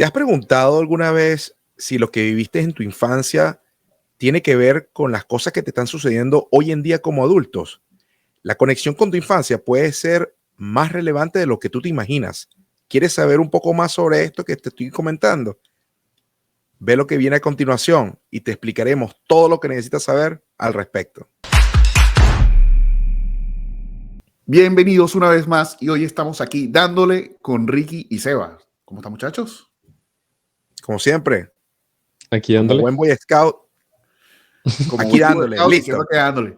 ¿Te has preguntado alguna vez si lo que viviste en tu infancia tiene que ver con las cosas que te están sucediendo hoy en día como adultos? La conexión con tu infancia puede ser más relevante de lo que tú te imaginas. ¿Quieres saber un poco más sobre esto que te estoy comentando? Ve lo que viene a continuación y te explicaremos todo lo que necesitas saber al respecto. Bienvenidos una vez más y hoy estamos aquí dándole con Ricky y Seba. ¿Cómo están, muchachos? Como siempre, Aquí dándole. como buen Boy Scout, Como aquí dándole, Scout, listo. diciendo que dándole.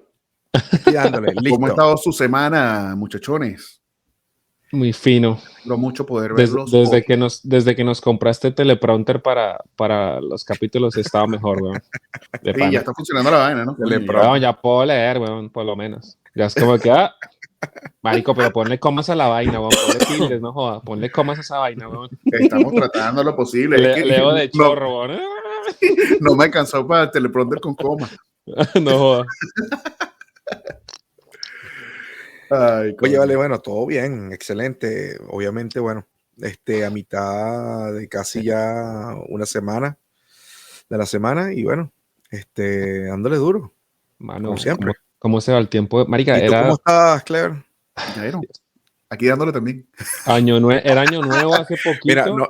Aquí dándole, listo. ¿Cómo ha estado su semana, muchachones? Muy fino. Lo mucho poder verlos. Desde que nos compraste teleprompter para los capítulos estaba mejor, weón. De Sí, pana. ya está funcionando la vaina, ¿no? Weón, ya puedo leer, weón, por lo menos. Ya es como que, marico, pero ponle comas a la vaina, weón. Ponle tildes, no joda. Ponle comas a esa vaina, weón. Estamos tratando lo posible. Es que Leo de chorro, weón. No me alcanzó para el teleprompter con coma. No joda. Ay, Oye, vale, bueno, todo bien, excelente. Obviamente, bueno, a mitad de casi ya una semana de la semana y bueno, dándole duro, Mano, como siempre. ¿cómo se va el tiempo? Marica, ¿Y tú cómo estás, Clever? Ya vieron. Aquí dándole también. Era año nuevo hace poquito. Mira, no,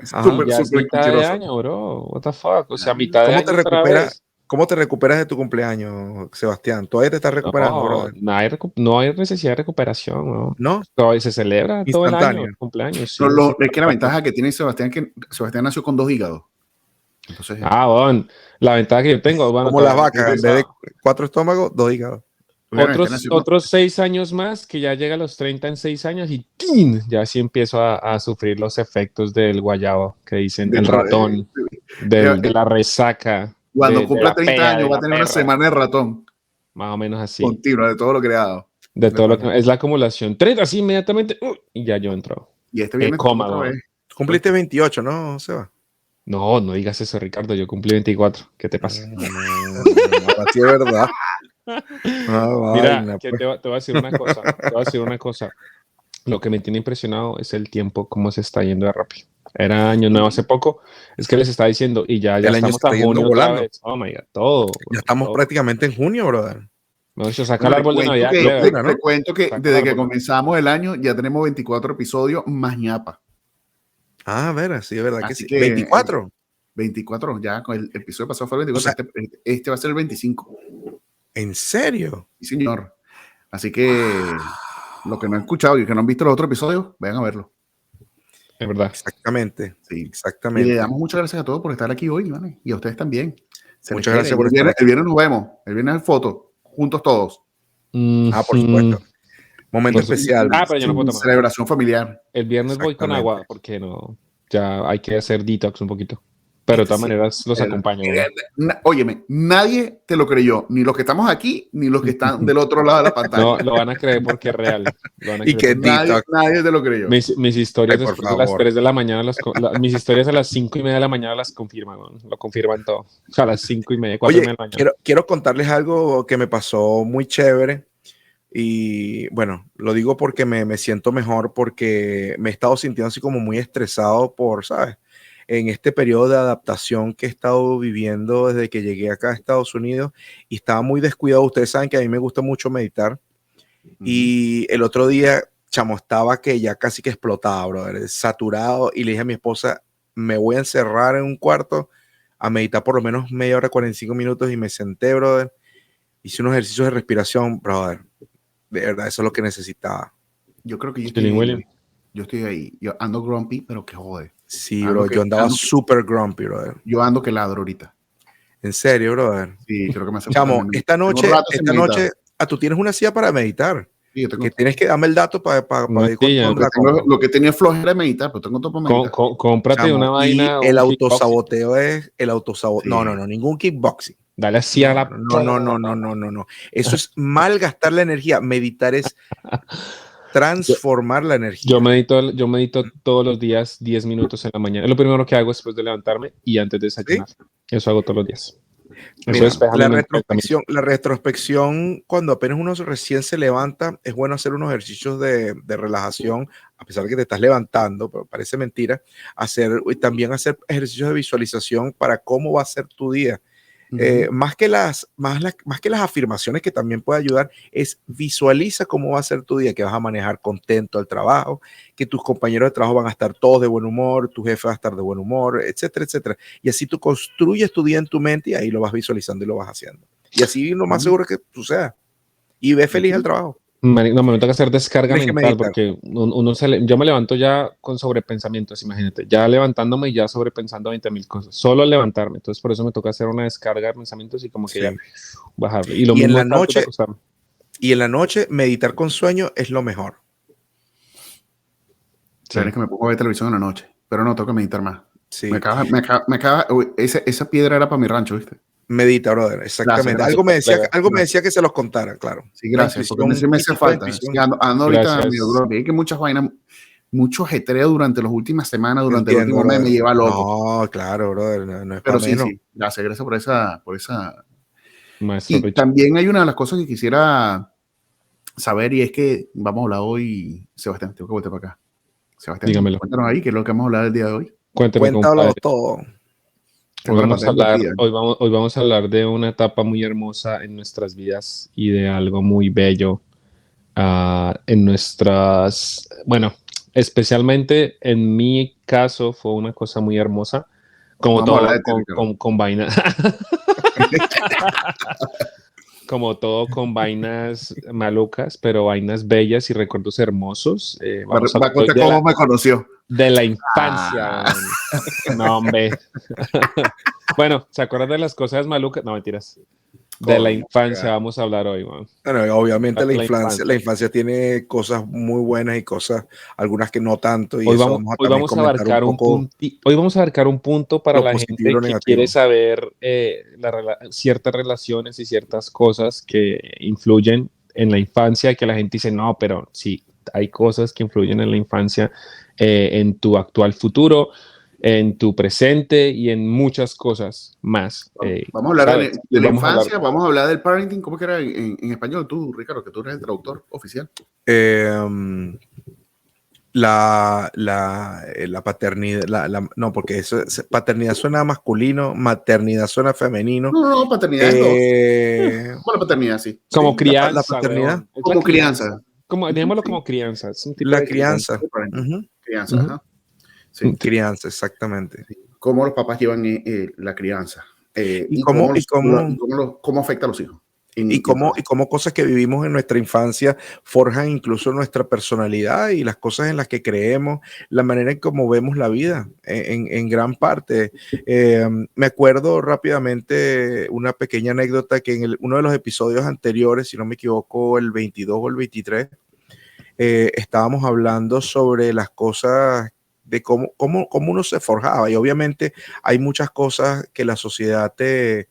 Súper, ya es súper mitad de mentiroso. año, bro. What the fuck? O sea, mitad de ¿cómo año te otra recuperas? vez. ¿Cómo te recuperas de tu cumpleaños, Sebastián? ¿Todavía te estás recuperando, brother? No hay necesidad de recuperación, ¿no? ¿No? Todavía se celebra todo el año, Instantáneo. el cumpleaños. Sí, No, sí, es que la ventaja que tiene Sebastián es que Sebastián nació con 2 hígados. Entonces, bueno, la ventaja que yo tengo, bueno, Como las todavía vacas, en vez de 4 estómagos, 2 hígados. obviamente nació con- otros 6 años más, que ya llega a los 30 en 6 años y ¡tin! Ya sí empiezo a sufrir los efectos del guayabo, que dicen, de- el ratón, de la resaca. Cuando de cumpla la 30 pea, años de va a la tener una perra. semana de ratón Más o menos así. continua de todo lo creado. De todo lo que es la acumulación. 30 así inmediatamente, y ya yo entro. Y este viernes te toca otra vez. Cumpliste 28, ¿no, Seba? No digas eso, Ricardo. Yo cumplí 24. ¿Qué te pasa? Ahora sí es verdad. Mira, Vaina, que pues. te voy a decir una cosa. Te voy a decir una cosa. Lo que me tiene impresionado es el tiempo, cómo se está yendo de rápido. Era año nuevo hace poco. Es que les estaba diciendo, y ya El año estamos se está a yendo junio otra volando. vez. Oh my God, todo. Ya estamos todo. prácticamente en junio, brother. Mejor dicho, saca el árbol de Navidad, que, Clever. te cuento que Saca desde el que árbol. comenzamos el año ya tenemos 24 episodios más ñapa. Ah, a ver, sí, es verdad que Así sí. que, 24. 24, ya con el episodio pasado fue el 24, O sea, este va a ser el 25. ¿En serio? Sí, señor. Así que los que no han escuchado y que no han visto los otros episodios, vayan a verlo. Es verdad. Exactamente. Sí. Y Exactamente. le damos muchas gracias a todos por estar aquí hoy, ¿vale? Y a ustedes también. Muchas gracias por el estar viernes, aquí. el viernes nos vemos. El viernes hay foto, juntos todos. Por supuesto. Momento Por especial. pero yo no puedo tomar. Celebración familiar. El viernes voy con Exactamente. agua, porque no. Ya hay que hacer detox un poquito. Pero de todas Sí. maneras los acompaño. ¿No? Óyeme, nadie te lo creyó, ni los que estamos aquí, ni los que están del otro lado de la pantalla. No, lo van a creer porque es real. Y que nadie te lo creyó. Mis historias Ay, por después de las favor. 3 de la mañana, mis historias a las 5:30 de la mañana las confirman, ¿no? Lo confirman todo. O sea, a las 5:30, 4:30 de la mañana. Quiero contarles algo que me pasó muy chévere. Y bueno, lo digo porque me siento mejor, porque me he estado sintiendo así como muy estresado por, ¿sabes? En este periodo de adaptación que he estado viviendo desde que llegué acá a Estados Unidos y estaba muy descuidado. Ustedes saben que a mí me gusta mucho meditar. Y el otro día, chamo, estaba que ya casi que explotaba, brother, saturado. Y le dije a mi esposa, me voy a encerrar en un cuarto a meditar por lo menos media hora, 45 minutos. Y me senté, brother. Hice unos ejercicios de respiración, brother. De verdad, eso es lo que necesitaba. Yo creo que yo Chilling William. estoy ahí. Yo ando grumpy, pero que jode. Sí, bro, yo andaba súper grumpy, brother. Yo ando que ladro ahorita. En serio, brother. Sí, creo que me hace Chamo, falta. esta noche, tú tienes una silla para meditar. Sí, yo tengo, que tienes que darme el dato para ir con lo que tenía flojera de meditar, pero tengo todo para meditar. Cómprate Chamo, una vaina. Y el autosaboteo es el autosaboteo. Sí. No, ningún kickboxing. Dale así a la. No. Eso es mal gastar la energía. Meditar es transformar la energía. Yo medito todos los días 10 minutos en la mañana. Es lo primero que hago después de levantarme y antes de desayunar. ¿Sí? Eso hago todos los días. Mira, despeja la mi mente también. retrospección, cuando apenas uno recién se levanta, es bueno hacer unos ejercicios de relajación, a pesar de que te estás levantando, pero parece mentira, también hacer ejercicios de visualización para cómo va a ser tu día. Más que las afirmaciones que también puede ayudar, es visualiza cómo va a ser tu día, que vas a manejar contento al trabajo, que tus compañeros de trabajo van a estar todos de buen humor, tu jefe va a estar de buen humor, etcétera, etcétera. Y así tú construyes tu día en tu mente y ahí lo vas visualizando y lo vas haciendo. Y así lo más seguro que suceda. Y ve feliz al trabajo. No, me toca hacer descarga Tienes que mental meditar. porque yo me levanto ya con sobrepensamientos, imagínate, ya levantándome y ya sobrepensando 20.000 cosas, solo al levantarme. Entonces, por eso me toca hacer una descarga de pensamientos y como que ya Sí. bajar. Y lo Y en mismo la antes de noche, acostarme. meditar con sueño es lo mejor. Sí. Es que me pongo a ver televisión en la noche, pero no, tengo que meditar más. Sí. Uy, esa piedra era para mi rancho, ¿viste? Medita, brother, exactamente. Gracias. Algo me decía que se los contara, claro. Sí, La gracias, porque intuición, sí me hace instinto de falta. Sí, intuición. ando ahorita Gracias. medio duro. Es que muchas vainas, mucho ajetreo durante las últimas semanas, durante el Entiendo, último mes brother. me lleva loco. No, claro, brother, no es Pero para sí, menos. sí, gracias por esa. Maestro Y Richard. también hay una de las cosas que quisiera saber y es que vamos a hablar hoy, Sebastián, tengo que volver para acá. Sebastián, Dígamelo. cuéntanos ahí qué es lo que vamos a hablar el día de hoy. Cuénteme, Cuéntalo compadre. todo. Hoy vamos a hablar, Vida. hoy vamos a hablar de una etapa muy hermosa en nuestras vidas y de algo muy bello en nuestras, bueno, especialmente en mi caso fue una cosa muy hermosa, como Vamos a hablar todo de ti, Ricardo. con vaina, como todo con vainas malucas, pero vainas bellas y recuerdos hermosos. Vamos a Va a hablar hoy contar cómo me conoció. de la infancia. Ah. No, hombre. Bueno, ¿se acuerdan de las cosas malucas? No, mentiras. De la infancia vamos a hablar hoy, man. Bueno, obviamente La infancia. la infancia tiene cosas muy buenas y cosas, algunas que no tanto, y Hoy eso vamos, vamos a hoy también vamos a comentar un abarcar poco hoy vamos a abarcar un punto para lo la positivo y gente lo que negativo. quiere saber ciertas relaciones y ciertas cosas que influyen en la infancia, que la gente dice, no, pero sí, hay cosas que influyen en la infancia, en tu actual futuro, en tu presente y en muchas cosas más. Vamos a hablar ¿sabes? de la Vamos a hablar. infancia, vamos a hablar del parenting. ¿Cómo que era en español tú, Ricardo, que tú eres el traductor oficial? La paternidad, no, porque paternidad suena masculino, maternidad suena femenino. No, paternidad es dos. Bueno, paternidad, sí. Como Sí, crianza, la paternidad. weón. Es como la crianza. crianza. Como, dejémoslo Sí. como crianza. Es un tipo La de crianza. Crianza, Ujú. ajá. Sí. Crianza, exactamente. Sí. Cómo los papás llevan la crianza. Y cómo afecta a los hijos. Y cómo cosas que vivimos en nuestra infancia forjan incluso nuestra personalidad y las cosas en las que creemos, la manera en cómo vemos la vida, en gran parte. Me acuerdo rápidamente una pequeña anécdota que en uno de los episodios anteriores, si no me equivoco, el 22 o el 23, estábamos hablando sobre las cosas de cómo uno se forjaba, y obviamente hay muchas cosas que la sociedad te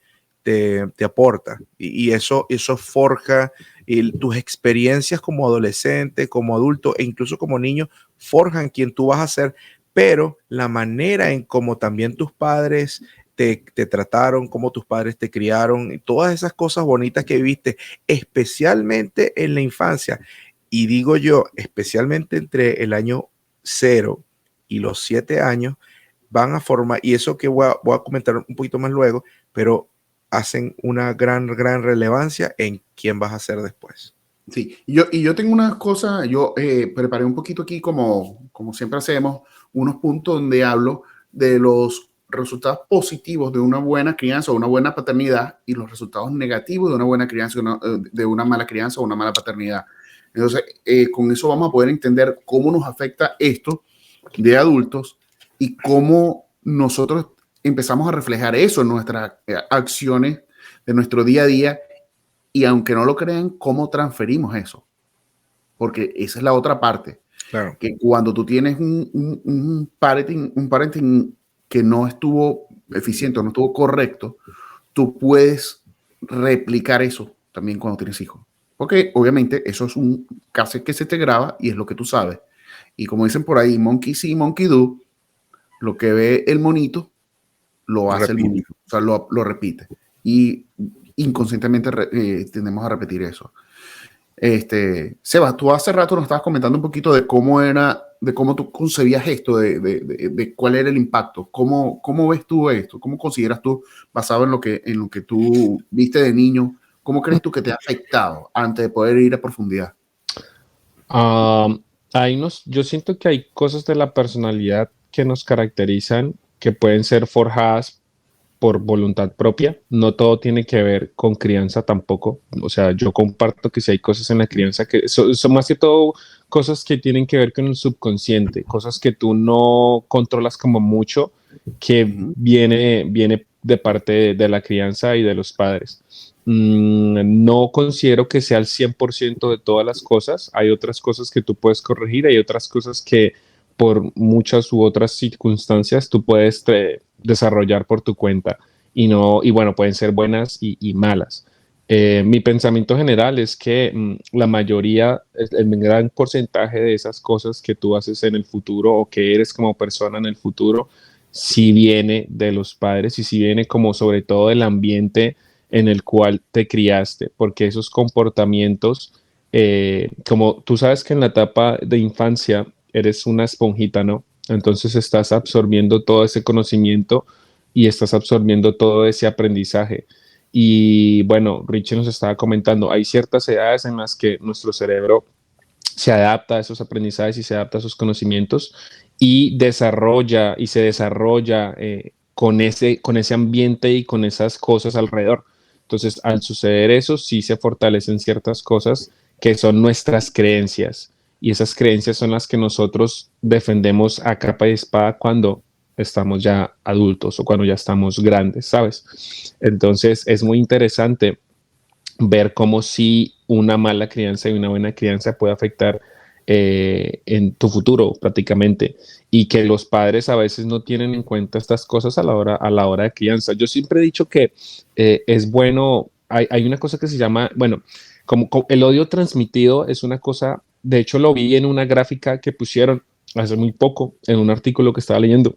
aporta, y eso forja, y tus experiencias como adolescente, como adulto e incluso como niño forjan quien tú vas a ser, pero la manera en cómo también tus padres te trataron, cómo tus padres te criaron, y todas esas cosas bonitas que viviste, especialmente en la infancia, y digo yo, especialmente entre el año 0 y los 7 años, van a formar, y eso que voy a comentar un poquito más luego, pero hacen una gran relevancia en quién vas a ser después. Sí, y yo tengo unas cosas, yo preparé un poquito aquí, como siempre hacemos, unos puntos donde hablo de los resultados positivos de una buena crianza o una buena paternidad y los resultados negativos de una buena crianza, de una mala crianza o una mala paternidad. Entonces, con eso vamos a poder entender cómo nos afecta esto de adultos y cómo nosotros empezamos a reflejar eso en nuestras acciones de nuestro día a día, y aunque no lo crean, cómo transferimos eso, porque esa es la otra parte. Claro. Que cuando tú tienes un parenting que no estuvo eficiente o no estuvo correcto, tú puedes replicar eso también cuando tienes hijos, porque obviamente eso es un caso que se te graba y es lo que tú sabes. Y como dicen por ahí, monkey see, monkey do, lo que ve el monito, lo hace el monito, o sea, lo repite. y inconscientemente tendemos a repetir eso. Seba, tú hace rato nos estabas comentando un poquito de cómo tú concebías esto, de cuál era el impacto. ¿Cómo ves tú esto? ¿Cómo consideras tú, basado en lo que tú viste de niño, cómo crees tú que te ha afectado antes de poder ir a profundidad? Yo siento que hay cosas de la personalidad que nos caracterizan que pueden ser forjadas por voluntad propia. No todo tiene que ver con crianza tampoco. O sea, yo comparto que si hay cosas en la crianza que son más que todo cosas que tienen que ver con el subconsciente, cosas que tú no controlas como mucho, que viene de parte de la crianza y de los padres. No considero que sea el 100% de todas las cosas. Hay otras cosas que tú puedes corregir, hay otras cosas que por muchas u otras circunstancias tú puedes desarrollar por tu cuenta y bueno, pueden ser buenas y malas. Mi pensamiento general es que la mayoría, el gran porcentaje de esas cosas que tú haces en el futuro o que eres como persona en el futuro, sí viene de los padres y sí viene como sobre todo del ambiente en el cual te criaste, porque esos comportamientos, como tú sabes que en la etapa de infancia eres una esponjita, ¿no? Entonces estás absorbiendo todo ese conocimiento y estás absorbiendo todo ese aprendizaje. Y bueno, Richie nos estaba comentando, hay ciertas edades en las que nuestro cerebro se adapta a esos aprendizajes y se adapta a esos conocimientos y se desarrolla con ese ambiente y con esas cosas alrededor. Entonces, al suceder eso, sí se fortalecen ciertas cosas que son nuestras creencias y esas creencias son las que nosotros defendemos a capa y espada cuando estamos ya adultos o cuando ya estamos grandes, ¿sabes? Entonces, es muy interesante ver cómo si una mala crianza y una buena crianza puede afectar en tu futuro prácticamente y que los padres a veces no tienen en cuenta estas cosas a la hora de crianza. Yo siempre he dicho que es bueno, hay una cosa que se llama, bueno, como el odio transmitido es una cosa, de hecho lo vi en una gráfica que pusieron hace muy poco en un artículo que estaba leyendo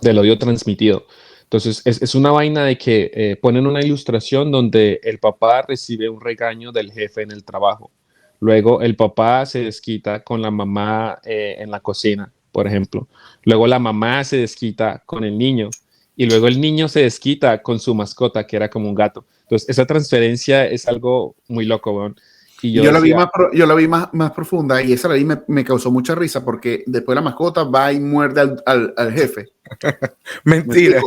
del odio transmitido. Entonces, es una vaina de que ponen una ilustración donde el papá recibe un regaño del jefe en el trabajo. Luego, el papá se desquita con la mamá en la cocina, por ejemplo. Luego, la mamá se desquita con el niño. Y luego, el niño se desquita con su mascota, que era como un gato. Entonces, esa transferencia es algo muy loco, weón. Y Y yo yo la vi decía, yo la vi más profunda y esa la vi me causó mucha risa porque después la mascota va y muerde al jefe. Mentira.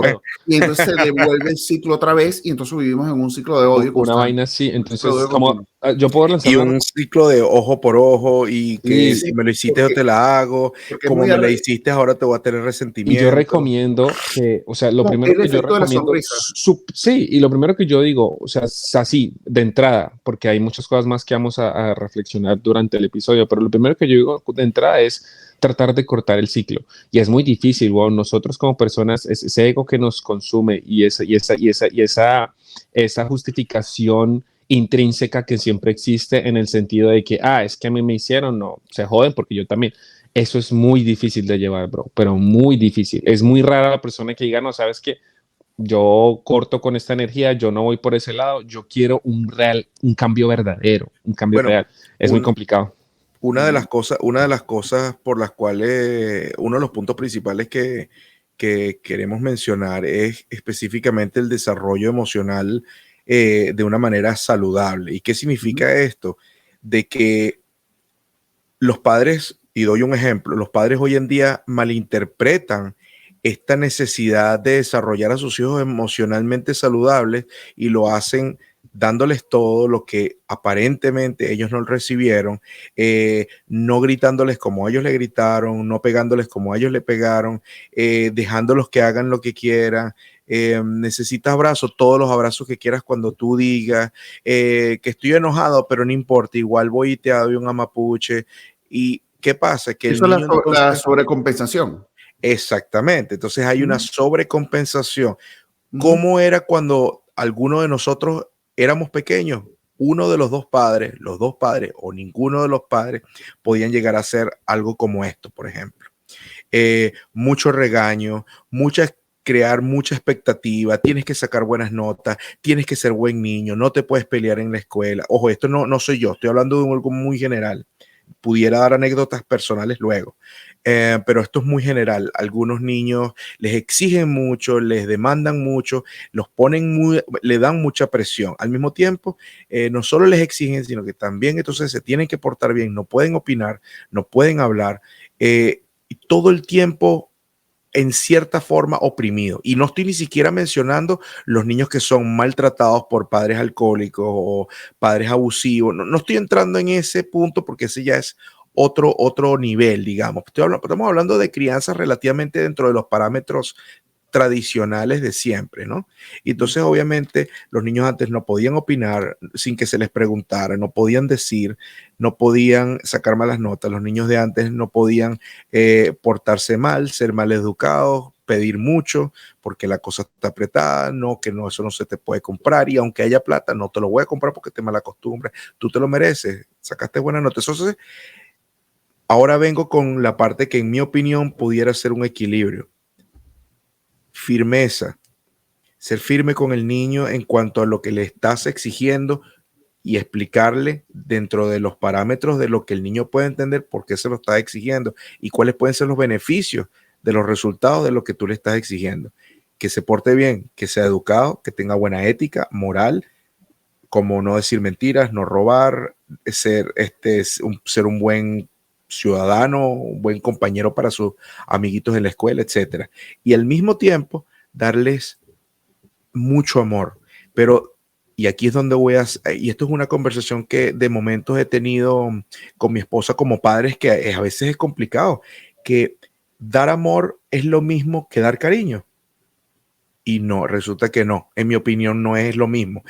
Y entonces se devuelve el ciclo otra vez y entonces vivimos en un ciclo de odio una constante. vaina así. Un ciclo de Entonces, odio como continuo. yo puedo lanzar Y una. un ciclo de ojo por ojo y que Sí, si me lo hiciste yo porque, te la hago, porque es como muy me la hiciste ahora te voy a tener Y yo resentimiento. recomiendo que, o sea, lo como primero el que yo efecto de la recomiendo, sonrisa. sí, y lo primero que yo digo, o sea, es así, de entrada, porque hay muchas cosas más que vamos a reflexionar durante el episodio, pero lo primero que yo digo de entrada es tratar de cortar el ciclo. Y es muy difícil, bueno, nosotros como personas, ese ego que nos consume esa justificación intrínseca que siempre existe en el sentido de que, es que a mí me hicieron, no, se joden porque yo también. Eso es muy difícil de llevar, bro, pero muy difícil. Es muy rara la persona que diga, no, sabes que yo corto con esta energía, yo no voy por ese lado, yo quiero un cambio verdadero, un cambio Bueno, real. Es muy un, complicado. una de las cosas por las cuales, uno de los puntos principales que queremos mencionar es específicamente el desarrollo emocional de una manera saludable. ¿Y qué significa esto? De que los padres, y doy un ejemplo, los padres hoy en día malinterpretan esta necesidad de desarrollar a sus hijos emocionalmente saludables y lo hacen dándoles todo lo que aparentemente ellos no recibieron, no gritándoles como ellos le gritaron, no pegándoles como ellos le pegaron, dejándolos que hagan lo que quieran. Necesitas abrazos, todos los abrazos que quieras cuando tú digas, que estoy enojado, pero no importa, igual voy y te doy un amapuche. ¿Y qué pasa? Que el Eso es niño la entonces... sobrecompensación. Exactamente, entonces hay una sobrecompensación. ¿Cómo era cuando alguno de nosotros éramos pequeños? Uno de los dos padres o ninguno de los padres podían llegar a hacer algo como esto, por ejemplo. Mucho regaño, muchas crear mucha expectativa, tienes que sacar buenas notas, tienes que ser buen niño, no te puedes pelear en la escuela. Ojo, esto no soy yo, estoy hablando de algo muy general. Pudiera dar anécdotas personales luego, pero esto es muy general. Algunos niños les exigen mucho, les demandan mucho, le dan mucha presión. Al mismo tiempo, no solo les exigen, sino que también entonces se tienen que portar bien, no pueden opinar, no pueden hablar, y todo el tiempo en cierta forma oprimido. Y no estoy ni siquiera mencionando los niños que son maltratados por padres alcohólicos o padres abusivos. No estoy entrando en ese punto porque ese ya es otro nivel, digamos. Estamos hablando de crianza relativamente dentro de los parámetros tradicionales de siempre, ¿no? Y entonces, obviamente, los niños antes no podían opinar sin que se les preguntara, no podían decir, no podían sacar malas notas. Los niños de antes no podían portarse mal, ser mal educados, pedir mucho, porque la cosa está apretada, eso no se te puede comprar, y aunque haya plata, no te lo voy a comprar porque te malacostumbras, tú te lo mereces, sacaste buenas notas. Entonces, ahora vengo con la parte que, en mi opinión, pudiera ser un equilibrio. Firmeza, ser firme con el niño en cuanto a lo que le estás exigiendo y explicarle dentro de los parámetros de lo que el niño puede entender por qué se lo está exigiendo y cuáles pueden ser los beneficios de los resultados de lo que tú le estás exigiendo. Que se porte bien, que sea educado, que tenga buena ética, moral, como no decir mentiras, no robar, ser un buen ciudadano, un buen compañero para sus amiguitos en la escuela, etcétera. Y al mismo tiempo darles mucho amor. Pero, y aquí es donde y esto es una conversación que de momentos he tenido con mi esposa como padres, que a veces es complicado, que dar amor es lo mismo que dar cariño. Y no, resulta que no, en mi opinión no es lo mismo.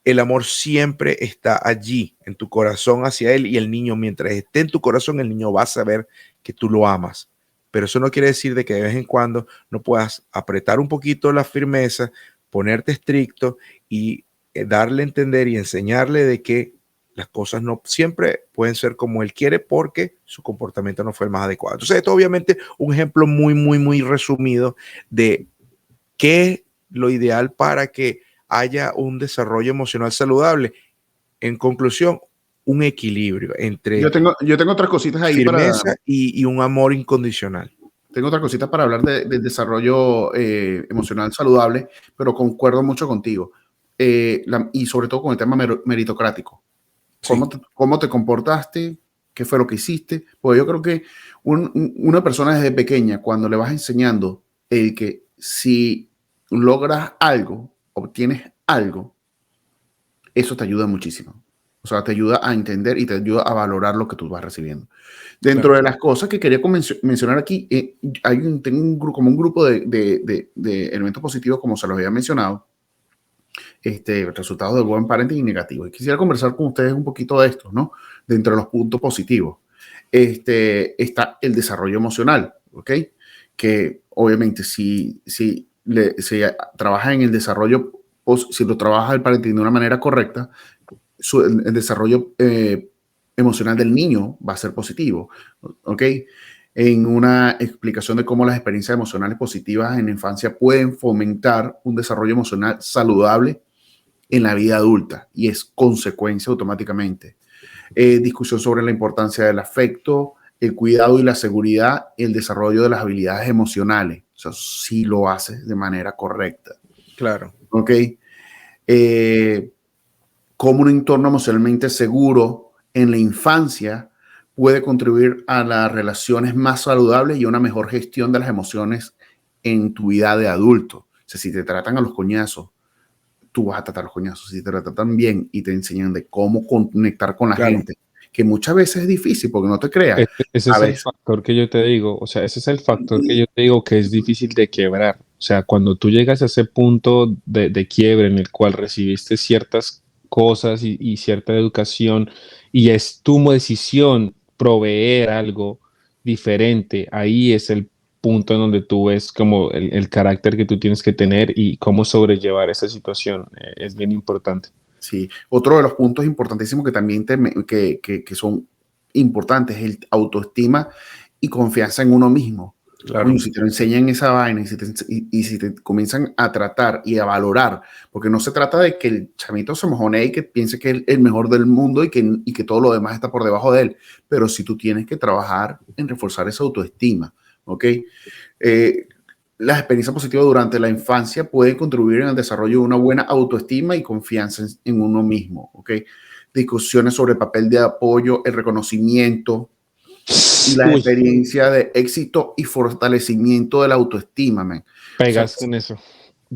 El amor siempre está allí, en tu corazón hacia él, y el niño, mientras esté en tu corazón, el niño va a saber que tú lo amas. Pero eso no quiere decir de que de vez en cuando no puedas apretar un poquito la firmeza, ponerte estricto y darle a entender y enseñarle de que las cosas no siempre pueden ser como él quiere porque su comportamiento no fue el más adecuado. Entonces, esto obviamente un ejemplo muy resumido de qué es lo ideal para que haya un desarrollo emocional saludable. En conclusión, un equilibrio entre Yo tengo otras cositas ahí firmeza y un amor incondicional. Tengo otras cositas para hablar del desarrollo emocional saludable, pero concuerdo mucho contigo. Y sobre todo con el tema meritocrático. ¿Cómo te comportaste? ¿Qué fue lo que hiciste? Pues yo creo que una persona desde pequeña, cuando le vas enseñando que si logras algo, obtienes algo, eso te ayuda muchísimo. O sea, te ayuda a entender y te ayuda a valorar lo que tú vas recibiendo. Dentro de las cosas que quería mencionar aquí, tengo como un grupo de elementos positivos, como se los había mencionado, resultados del buen parenting y negativos. Y quisiera conversar con ustedes un poquito de esto, ¿no? Dentro de los puntos positivos. Está el desarrollo emocional, ¿ok? Que obviamente si trabaja en el desarrollo, si lo trabaja el parenting de una manera correcta, el desarrollo emocional del niño va a ser positivo, ¿ok? En una explicación de cómo las experiencias emocionales positivas en la infancia pueden fomentar un desarrollo emocional saludable en la vida adulta y es consecuencia automáticamente. Discusión sobre la importancia del afecto, el cuidado y la seguridad, el desarrollo de las habilidades emocionales. O sea, si lo haces de manera correcta. Claro. ¿Ok? Cómo un entorno emocionalmente seguro en la infancia puede contribuir a las relaciones más saludables y a una mejor gestión de las emociones en tu vida de adulto. O sea, si te tratan a los coñazos, tú vas a tratar los coñazos. Si te tratan bien y te enseñan de cómo conectar con la gente, que muchas veces es difícil porque no te creas. Ese es el factor que yo te digo, o sea, ese es el factor que yo te digo que es difícil de quebrar. O sea, cuando tú llegas a ese punto de quiebre en el cual recibiste ciertas cosas y cierta educación y es tu decisión proveer algo diferente, ahí es el punto en donde tú ves como el carácter que tú tienes que tener y cómo sobrellevar esa situación. Es bien importante. Sí, otro de los puntos importantísimos que también que son importantes es el autoestima y confianza en uno mismo. Claro. Coño, si te lo enseñan esa vaina y si te comienzan a tratar y a valorar, porque no se trata de que el chamito se mojone y que piense que es el mejor del mundo y que todo lo demás está por debajo de él, pero si tú tienes que trabajar en reforzar esa autoestima, ¿ok? Las experiencias positivas durante la infancia pueden contribuir en el desarrollo de una buena autoestima y confianza en uno mismo, ¿ok? Discusiones sobre el papel de apoyo, el reconocimiento y la Uy, experiencia de éxito y fortalecimiento de la autoestima, man. O sea, pegaste en eso.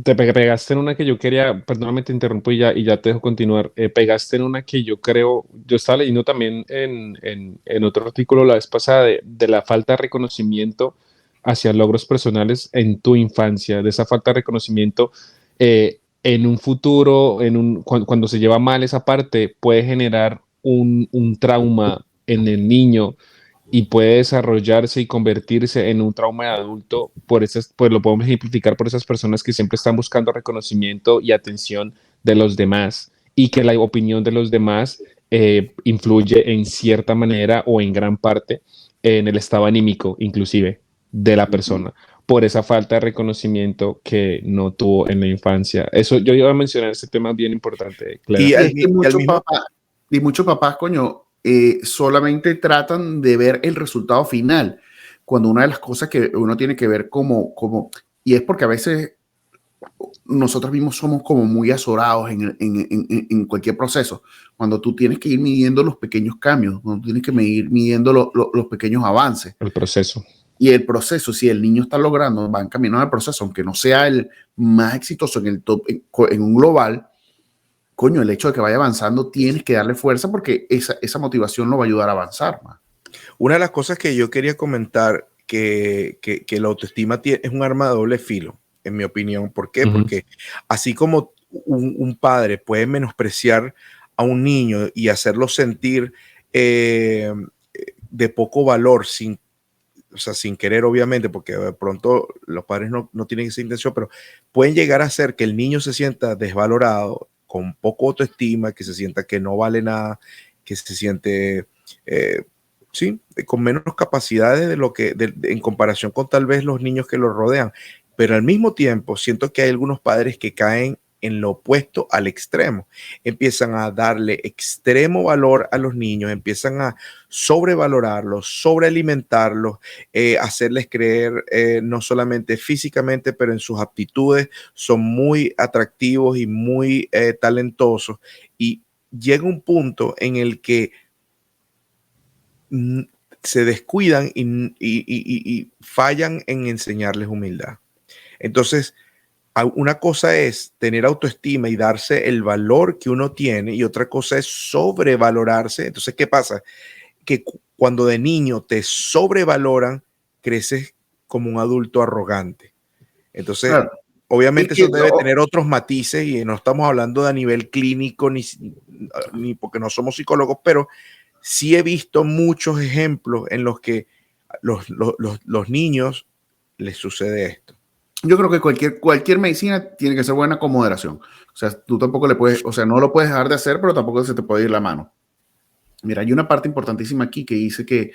Pegaste en una que yo quería, perdóname, te interrumpo y ya te dejo continuar. Pegaste en una que yo creo, yo estaba leyendo también en otro artículo la vez pasada de la falta de reconocimiento hacia logros personales en tu infancia, de esa falta de reconocimiento en un futuro, cuando se lleva mal esa parte, puede generar un trauma en el niño y puede desarrollarse y convertirse en un trauma de adulto pues lo podemos ejemplificar por esas personas que siempre están buscando reconocimiento y atención de los demás y que la opinión de los demás influye en cierta manera o en gran parte en el estado anímico inclusive de la persona por esa falta de reconocimiento que no tuvo en la infancia. Eso yo iba a mencionar ese tema bien importante, Clara. Y y al, es que y al mismo, muchos papás, coño, solamente tratan de ver el resultado final, cuando una de las cosas que uno tiene que ver y es porque a veces nosotros mismos somos como muy azorados en cualquier proceso, cuando tú tienes que ir midiendo los pequeños cambios, cuando tú tienes que ir midiendo los pequeños avances. El proceso. Y el proceso, si el niño está logrando, va en camino al proceso, aunque no sea el más exitoso en el top, en un global, coño, el hecho de que vaya avanzando, tienes que darle fuerza porque esa motivación lo va a ayudar a avanzar más. una de las cosas que yo quería comentar, que la autoestima es un arma de doble filo, en mi opinión. ¿Por qué? Porque así como un padre puede menospreciar a un niño y hacerlo sentir de poco valor o sea, sin querer, obviamente, porque de pronto los padres no tienen esa intención, pero pueden llegar a hacer que el niño se sienta desvalorado, con poco autoestima, que se sienta que no vale nada, que se siente, sí, con menos capacidades de lo que, en comparación con tal vez los niños que lo rodean. Pero al mismo tiempo, siento que hay algunos padres que caen en lo opuesto al extremo. Empiezan a darle extremo valor a los niños, empiezan a sobrevalorarlos, sobrealimentarlos, hacerles creer no solamente físicamente, pero en sus aptitudes son muy atractivos y muy talentosos. Y llega un punto en el que se descuidan y fallan en enseñarles humildad. Entonces, una cosa es tener autoestima y darse el valor que uno tiene y otra cosa es sobrevalorarse. Entonces, ¿qué pasa? Que cuando de niño te sobrevaloran, creces como un adulto arrogante. Entonces, Claro. obviamente eso debe tener otros matices y no estamos hablando de a nivel clínico ni porque no somos psicólogos, pero sí he visto muchos ejemplos en los que los niños les sucede esto. Yo creo que cualquier medicina tiene que ser buena con moderación. O sea, tú tampoco le puedes, o sea, no lo puedes dejar de hacer, pero tampoco se te puede ir la mano. Mira, hay una parte importantísima aquí que dice que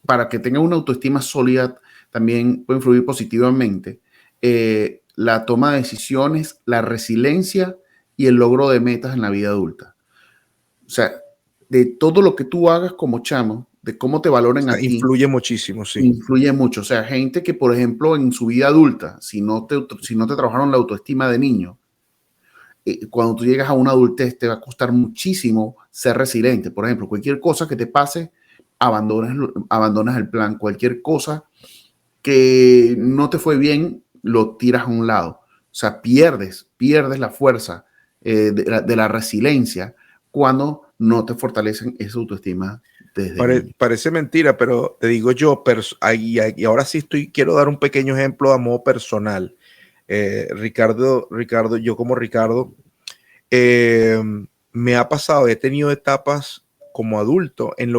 para que tenga una autoestima sólida también puede influir positivamente la toma de decisiones, la resiliencia y el logro de metas en la vida adulta. O sea, de todo lo que tú hagas como chamo, de cómo te valoren a ti. Influye muchísimo, sí. Influye mucho. O sea, gente que, por ejemplo, en su vida adulta, si no te trabajaron la autoestima de niño, cuando tú llegas a una adultez te va a costar muchísimo ser resiliente. Por ejemplo, cualquier cosa que te pase, abandonas el plan. Cualquier cosa que no te fue bien, lo tiras a un lado. O sea, pierdes la fuerza de la resiliencia cuando no te fortalecen esa autoestima desde niño. Parece mentira, pero te digo yo, y ahora sí quiero dar un pequeño ejemplo a modo personal. Ricardo, yo como Ricardo, me ha pasado, he tenido etapas como adulto en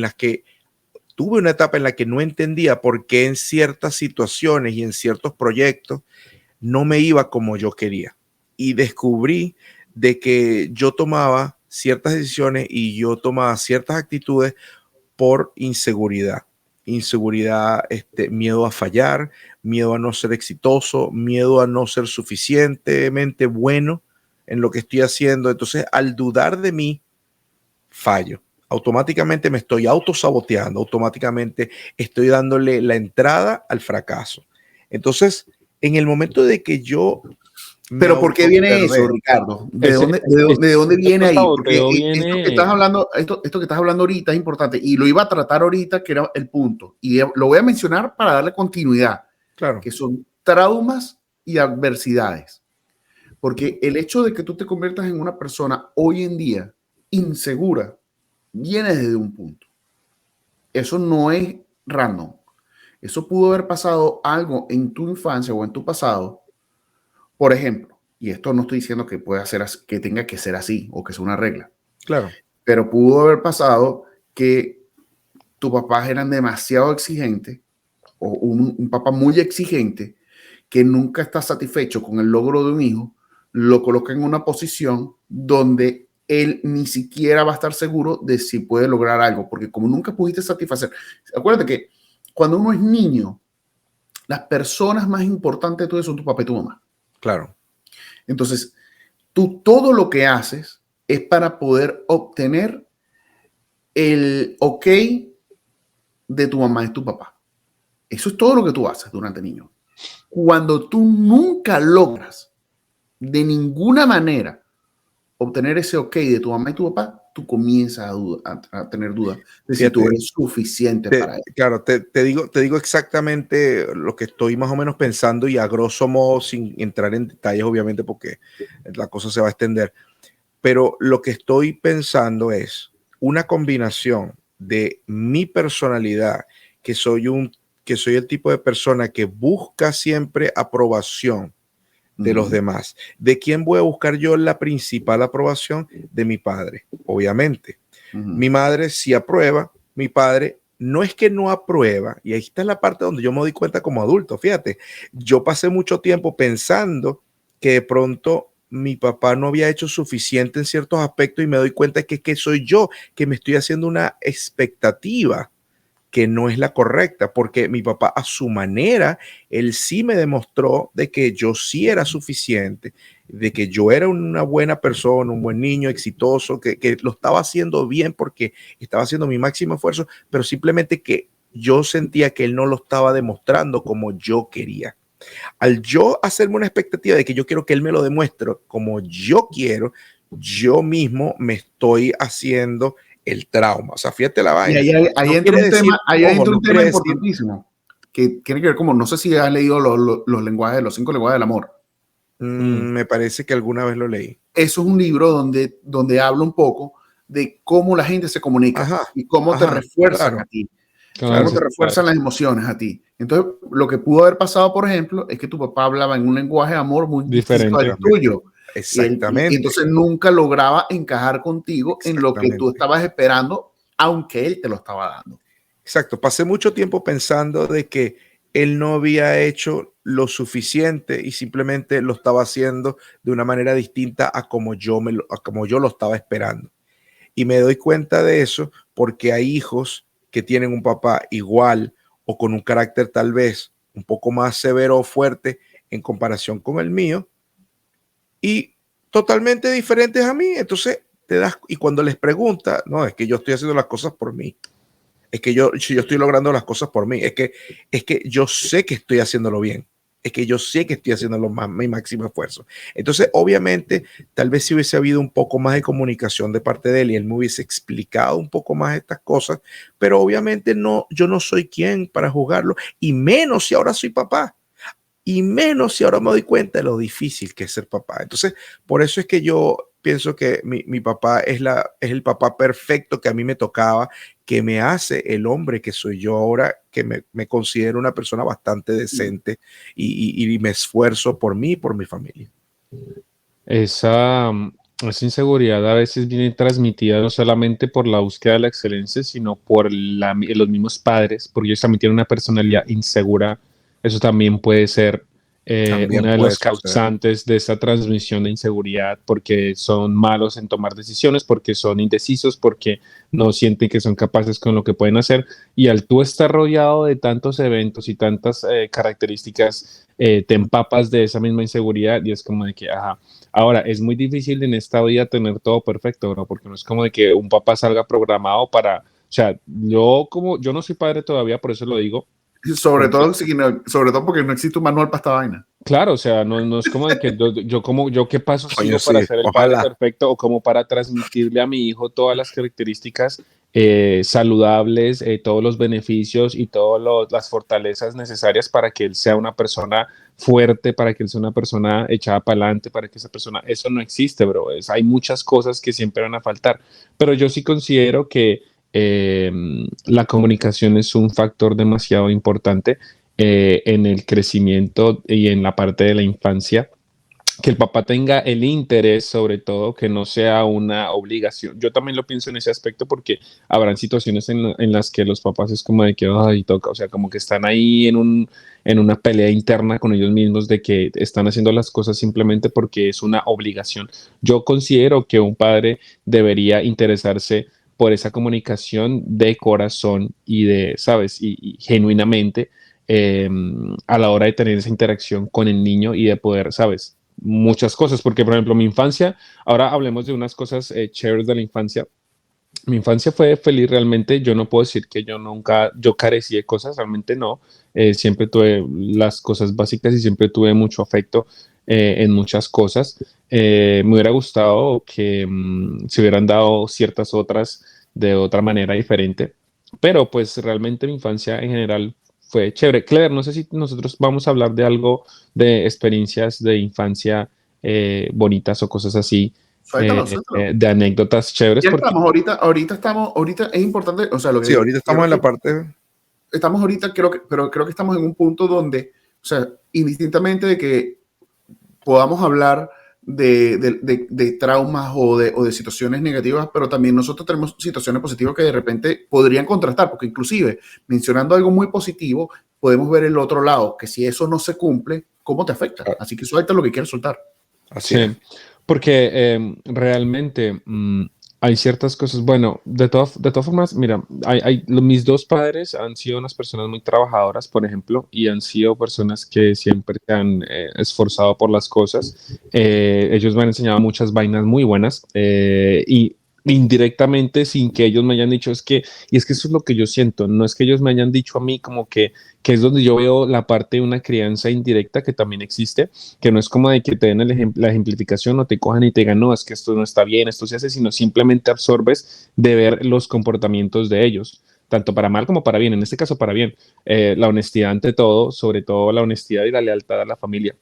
las que tuve una etapa en la que no entendía por qué en ciertas situaciones y en ciertos proyectos no me iba como yo quería. Y descubrí de que yo tomaba ciertas decisiones y yo tomaba ciertas actitudes por inseguridad. inseguridad, miedo a fallar, miedo a no ser exitoso, miedo a no ser suficientemente bueno en lo que estoy haciendo. Entonces, al dudar de mí, fallo. Automáticamente me estoy autosaboteando, automáticamente estoy dándole la entrada al fracaso. Entonces, en el momento de que yo Pero ¿por qué viene eso, Ricardo? ¿De dónde viene ahí? Porque esto que estás hablando, esto que estás hablando ahorita es importante y lo iba a tratar ahorita, que era el punto. Y lo voy a mencionar para darle continuidad. Claro. Que son traumas y adversidades. Porque el hecho de que tú te conviertas en una persona hoy en día insegura viene desde un punto. Eso no es random. Eso pudo haber pasado algo en tu infancia o en tu pasado. Por ejemplo, y esto no estoy diciendo que pueda ser, que tenga que ser así o que sea una regla. Claro. Pero pudo haber pasado que tus papás eran demasiado exigentes o un papá muy exigente que nunca está satisfecho con el logro de un hijo, lo coloca en una posición donde él ni siquiera va a estar seguro de si puede lograr algo, porque como nunca pudiste satisfacer, acuérdate que cuando uno es niño, las personas más importantes de todo eso son tu papá y tu mamá. Claro. Entonces, tú todo lo que haces es para poder obtener el ok de tu mamá y tu papá. Eso es todo lo que tú haces durante niño. Cuando tú nunca logras de ninguna manera obtener ese ok de tu mamá y tu papá, tú comienzas a tener dudas de si tú eres suficiente para eso. Claro, te digo exactamente lo que estoy más o menos pensando y a grosso modo, sin entrar en detalles, obviamente, porque la cosa se va a extender. Pero lo que estoy pensando es una combinación de mi personalidad, que soy el tipo de persona que busca siempre aprobación de los demás. ¿De quién voy a buscar yo la principal aprobación? De mi padre, obviamente. Mi madre sí aprueba, mi padre no es que no aprueba, y ahí está la parte donde yo me doy cuenta como adulto. Fíjate, yo pasé mucho tiempo pensando que de pronto mi papá no había hecho suficiente en ciertos aspectos y me doy cuenta que soy yo que me estoy haciendo una expectativa que no es la correcta, porque mi papá a su manera, él sí me demostró de que yo sí era suficiente, de que yo era una buena persona, un buen niño exitoso, que lo estaba haciendo bien porque estaba haciendo mi máximo esfuerzo, pero simplemente que yo sentía que él no lo estaba demostrando como yo quería. Al yo hacerme una expectativa de que yo quiero que él me lo demuestre como yo quiero, yo mismo me estoy haciendo el trauma. O sea, fíjate la vaina. Y ahí entra un tema importantísimo que tiene que ver como, no sé si has leído los lenguajes, los 5 lenguajes del amor. Me parece que alguna vez lo leí. Eso es un libro donde habla un poco de cómo la gente se comunica y cómo te refuerzan a ti. Cómo te refuerzan las emociones a ti. Entonces, lo que pudo haber pasado, por ejemplo, es que tu papá hablaba en un lenguaje de amor muy diferente al tuyo. Exactamente. Y entonces nunca lograba encajar contigo en lo que tú estabas esperando, aunque él te lo estaba dando. Exacto. Pasé mucho tiempo pensando de que él no había hecho lo suficiente y simplemente lo estaba haciendo de una manera distinta a como yo lo estaba esperando. Y me doy cuenta de eso porque hay hijos que tienen un papá igual o con un carácter tal vez un poco más severo o fuerte en comparación con el mío y totalmente diferentes a mí. Entonces y cuando les pregunta, no, es que yo estoy haciendo las cosas por mí. Es que yo estoy logrando las cosas por mí. Es que yo sé que estoy haciéndolo bien. Es que yo sé que estoy haciendo mi máximo esfuerzo. Entonces, obviamente, tal vez si hubiese habido un poco más de comunicación de parte de él y él me hubiese explicado un poco más estas cosas, pero obviamente no, yo no soy quien para juzgarlo, y menos si ahora soy papá, y menos si ahora me doy cuenta de lo difícil que es ser papá. Entonces, por eso es que yo pienso que mi papá es el papá perfecto que a mí me tocaba, que me hace el hombre que soy yo ahora, que me considero una persona bastante decente y me esfuerzo por mí y por mi familia. Esa inseguridad a veces viene transmitida no solamente por la búsqueda de la excelencia, sino por los mismos padres, porque ellos también tienen una personalidad insegura. Eso también puede ser También una de puede los suceder. causantes de esta transmisión de inseguridad, porque son malos en tomar decisiones, porque son indecisos, porque no sienten que son capaces con lo que pueden hacer. Y al tú estar rodeado de tantos eventos y tantas características, te empapas de esa misma inseguridad y es como de que, ajá. Ahora, es muy difícil en esta vida tener todo perfecto, ¿no? Porque no es como de que un papá salga programado para, o sea, yo no soy padre todavía, por eso lo digo, Sobre porque todo, sobre todo porque no existe un manual para esta vaina. claro, o sea, no es como de que yo qué paso Coño, sigo para sí, ser el padre ojalá. perfecto o como para transmitirle a mi hijo todas las características saludables, todos los beneficios y todas las fortalezas necesarias para que él sea una persona fuerte, para que él sea una persona echada para adelante, para que esa persona, eso no existe, bro. Hay muchas cosas que siempre van a faltar, pero yo sí considero que eh, la comunicación es un factor demasiado importante en el crecimiento y en la parte de la infancia, que el papá tenga el interés sobre todo, que no sea una obligación. Yo también lo pienso en ese aspecto porque habrán situaciones en las que los papás es como de que, ay, toca, o sea, como que están ahí en una pelea interna con ellos mismos de que están haciendo las cosas simplemente porque es una obligación. Yo considero que un padre debería interesarse por esa comunicación de corazón y de, ¿sabes? Y genuinamente eh, a la hora de tener esa interacción con el niño y de poder, ¿sabes? Muchas cosas, porque por ejemplo mi infancia, ahora hablemos de unas cosas chéveres de la infancia. Mi infancia fue feliz realmente, yo no puedo decir que yo carecí de cosas, realmente no. Siempre tuve las cosas básicas y siempre tuve mucho afecto en muchas cosas. Me hubiera gustado que se hubieran dado ciertas otras de otra manera diferente, pero pues realmente mi infancia en general fue chévere. Claire, no sé si nosotros vamos a hablar de algo de experiencias de infancia bonitas o cosas así, Suéltalo, suéltalo. de anécdotas chéveres, Ya porque estamos, ahorita es importante, o sea, lo Sí, que ahorita quiero estamos en la que parte. estamos ahorita, pero creo que estamos en un punto donde, o sea, indistintamente de que podamos hablar de traumas o de situaciones negativas, pero también nosotros tenemos situaciones positivas que de repente podrían contrastar, porque inclusive mencionando algo muy positivo, podemos ver el otro lado, que si eso no se cumple, ¿cómo te afecta? Así que suelta lo que quieras soltar. Así es. sí, porque realmente hay ciertas cosas, bueno, de todas formas, mira, mis dos padres han sido unas personas muy trabajadoras, por ejemplo, y han sido personas que siempre se han esforzado por las cosas. Ellos me han enseñado muchas vainas muy buenas y indirectamente, sin que ellos me hayan dicho, y es que eso es lo que yo siento, no es que ellos me hayan dicho a mí como que es donde yo veo la parte de una crianza indirecta que también existe, que no es como de que te den la ejemplificación o te cojan y te digan, no, es que esto no está bien, esto se hace, sino simplemente absorbes de ver los comportamientos de ellos, tanto para mal como para bien, en este caso para bien. La honestidad ante todo, sobre todo la honestidad y la lealtad a la familia,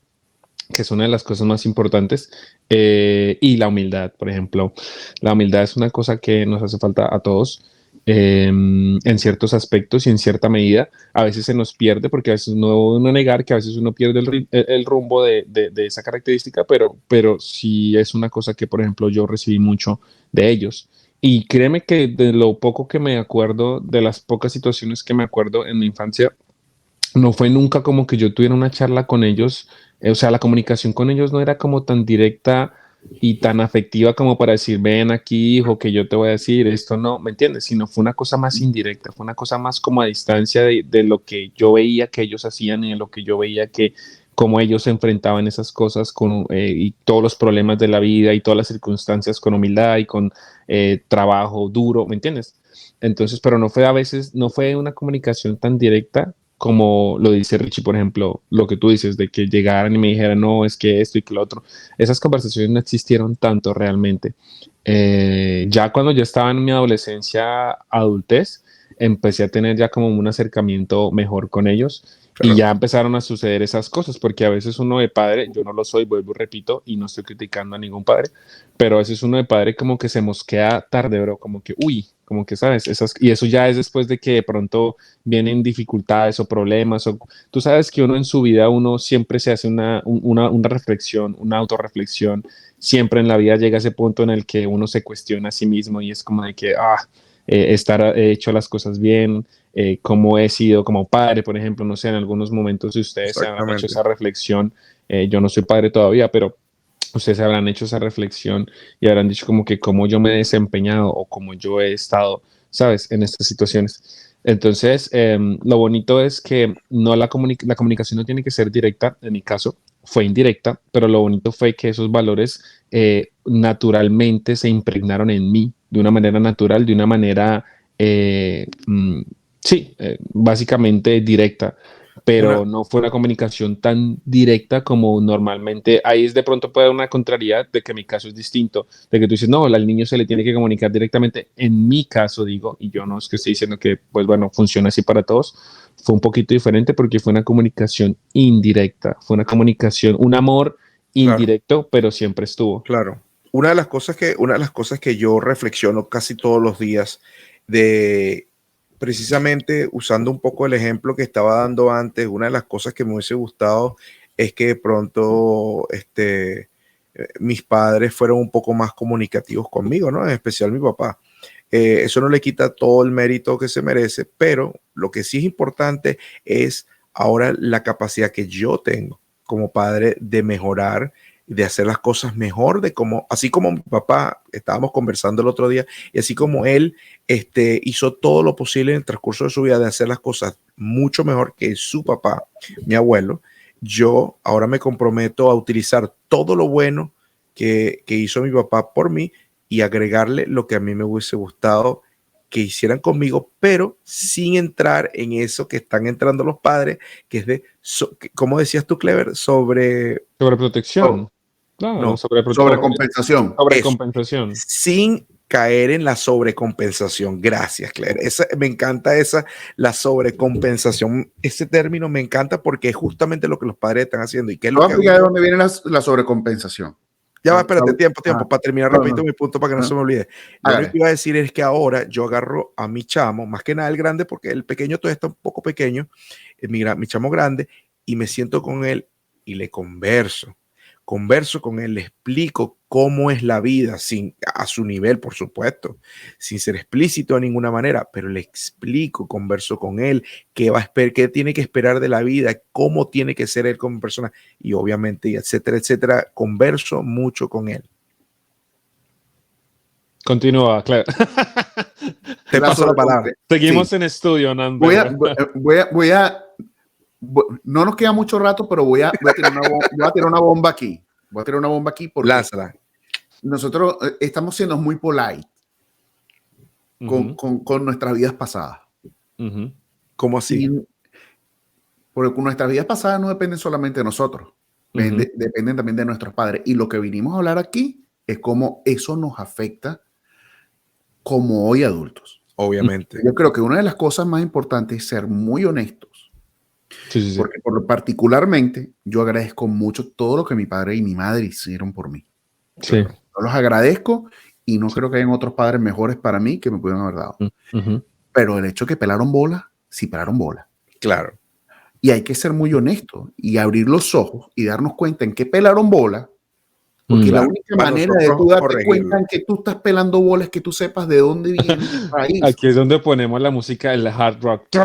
que es una de las cosas más importantes, y la humildad, por ejemplo. La humildad es una cosa que nos hace falta a todos. En ciertos aspectos y en cierta medida, a veces se nos pierde porque a veces no negar que a veces uno pierde el rumbo de esa característica, pero sí es una cosa que, por ejemplo, yo recibí mucho de ellos. Y créeme que de lo poco que me acuerdo, de las pocas situaciones que me acuerdo en mi infancia, no fue nunca como que yo tuviera una charla con ellos, o sea, la comunicación con ellos no era como tan directa y tan afectiva como para decir, ven aquí, hijo, que yo te voy a decir esto, no, ¿me entiendes? Sino fue una cosa más indirecta, fue una cosa más como a distancia de lo que yo veía que ellos hacían y de lo que yo veía que cómo ellos se enfrentaban esas cosas con, y todos los problemas de la vida y todas las circunstancias con humildad y con trabajo duro, ¿me entiendes? Entonces, pero no fue a veces, no fue una comunicación tan directa como lo dice Richie, por ejemplo, lo que tú dices, de que llegaran y me dijeran, no, es que esto y que lo otro. Esas conversaciones no existieron tanto realmente. Ya cuando yo estaba en mi adolescencia, adultez, empecé a tener ya como un acercamiento mejor con ellos y Claro. ya empezaron a suceder esas cosas, porque a veces uno de padre, yo no lo soy, vuelvo y repito, y no estoy criticando a ningún padre, pero a veces uno de padre como que se mosquea tarde, bro, como que, uy, como que sabes, y eso ya es después de que de pronto vienen dificultades o problemas, o tú sabes que uno en su vida, uno siempre se hace una reflexión, una autorreflexión, siempre en la vida llega a ese punto en el que uno se cuestiona a sí mismo y es como de que, estar hecho las cosas bien, cómo he sido como padre, por ejemplo, no sé, en algunos momentos si ustedes se habrán hecho Exactamente. esa reflexión, yo no soy padre todavía, pero ustedes habrán hecho esa reflexión y habrán dicho como que cómo yo me he desempeñado o cómo yo he estado, ¿sabes?, en estas situaciones. Entonces, lo bonito es que no la comunicación no tiene que ser directa, en mi caso fue indirecta, pero lo bonito fue que esos valores naturalmente se impregnaron en mí de una manera natural, de una manera, sí, básicamente directa, Una, pero no fue una comunicación tan directa como normalmente. Ahí es de pronto puede haber una contrariedad de que mi caso es distinto, de que tú dices, no, al niño se le tiene que comunicar directamente. En mi caso, digo, y yo no es que estoy diciendo que, pues bueno, funciona así para todos, fue un poquito diferente porque fue una comunicación indirecta, fue una comunicación, un amor claro, indirecto, pero siempre estuvo. claro. Una de las cosas que yo reflexiono casi todos los días, de precisamente usando un poco el ejemplo que estaba dando antes, una de las cosas que me hubiese gustado es que de pronto mis padres fueron un poco más comunicativos conmigo, ¿no? En especial mi papá. Eso no le quita todo el mérito que se merece, pero lo que sí es importante es ahora la capacidad que yo tengo como padre de mejorar, de hacer las cosas mejor, de como, así como mi papá, estábamos conversando el otro día, y así como él hizo todo lo posible en el transcurso de su vida de hacer las cosas mucho mejor que su papá, mi abuelo, yo ahora me comprometo a utilizar todo lo bueno que hizo mi papá por mí y agregarle lo que a mí me hubiese gustado que hicieran conmigo, pero sin entrar en eso que están entrando los padres, que es de, ¿cómo decías tú, Clever? Sobreprotección. Claro, No, Sobrecompensación. eso, sobrecompensación. sin caer en la sobrecompensación. Gracias, Claire. Me encanta la sobrecompensación. Ese término me encanta porque es justamente lo que los padres están haciendo. ¿Y qué es Te lo voy a que hago explicar de yo? dónde viene la sobrecompensación. Ya va, espérate, tiempo, para terminar No, rapidito mi punto para que no se me olvide. Lo único hágale. que iba a decir es que ahora yo agarro a mi chamo, más que nada el grande, porque el pequeño todavía está un poco pequeño, mi chamo grande, y me siento con él y le converso con él, le explico cómo es la vida, a su nivel, por supuesto, sin ser explícito de ninguna manera, pero le explico, converso con él, qué tiene que esperar de la vida, cómo tiene que ser él como persona, y obviamente, etcétera, etcétera, converso mucho con él. Continúa, claro. Te paso la palabra. Seguimos Sí. en estudio, Nan. Voy a, no nos queda mucho rato, pero voy a tirar una bomba aquí. Voy a tirar una bomba aquí porque Lázala. nosotros estamos siendo muy polite con nuestras vidas pasadas. ¿Cómo así? Porque con nuestras vidas pasadas no dependen solamente de nosotros, dependen también de nuestros padres. Y lo que vinimos a hablar aquí es cómo eso nos afecta como hoy adultos. Obviamente. Yo creo que una de las cosas más importantes es ser muy honestos. Sí. Porque particularmente yo agradezco mucho todo lo que mi padre y mi madre hicieron por mí. Sí. Yo los agradezco y no creo que hayan otros padres mejores para mí que me pudieran haber dado. Uh-huh. Pero el hecho de que pelaron bola, sí pelaron bola. Claro. Y hay que ser muy honesto y abrir los ojos y darnos cuenta en qué pelaron bola. Porque la única manera de tú darte cuenta en que tú estás pelando bola es que tú sepas de dónde viene el país. Aquí es donde ponemos la música del hard rock. Sí.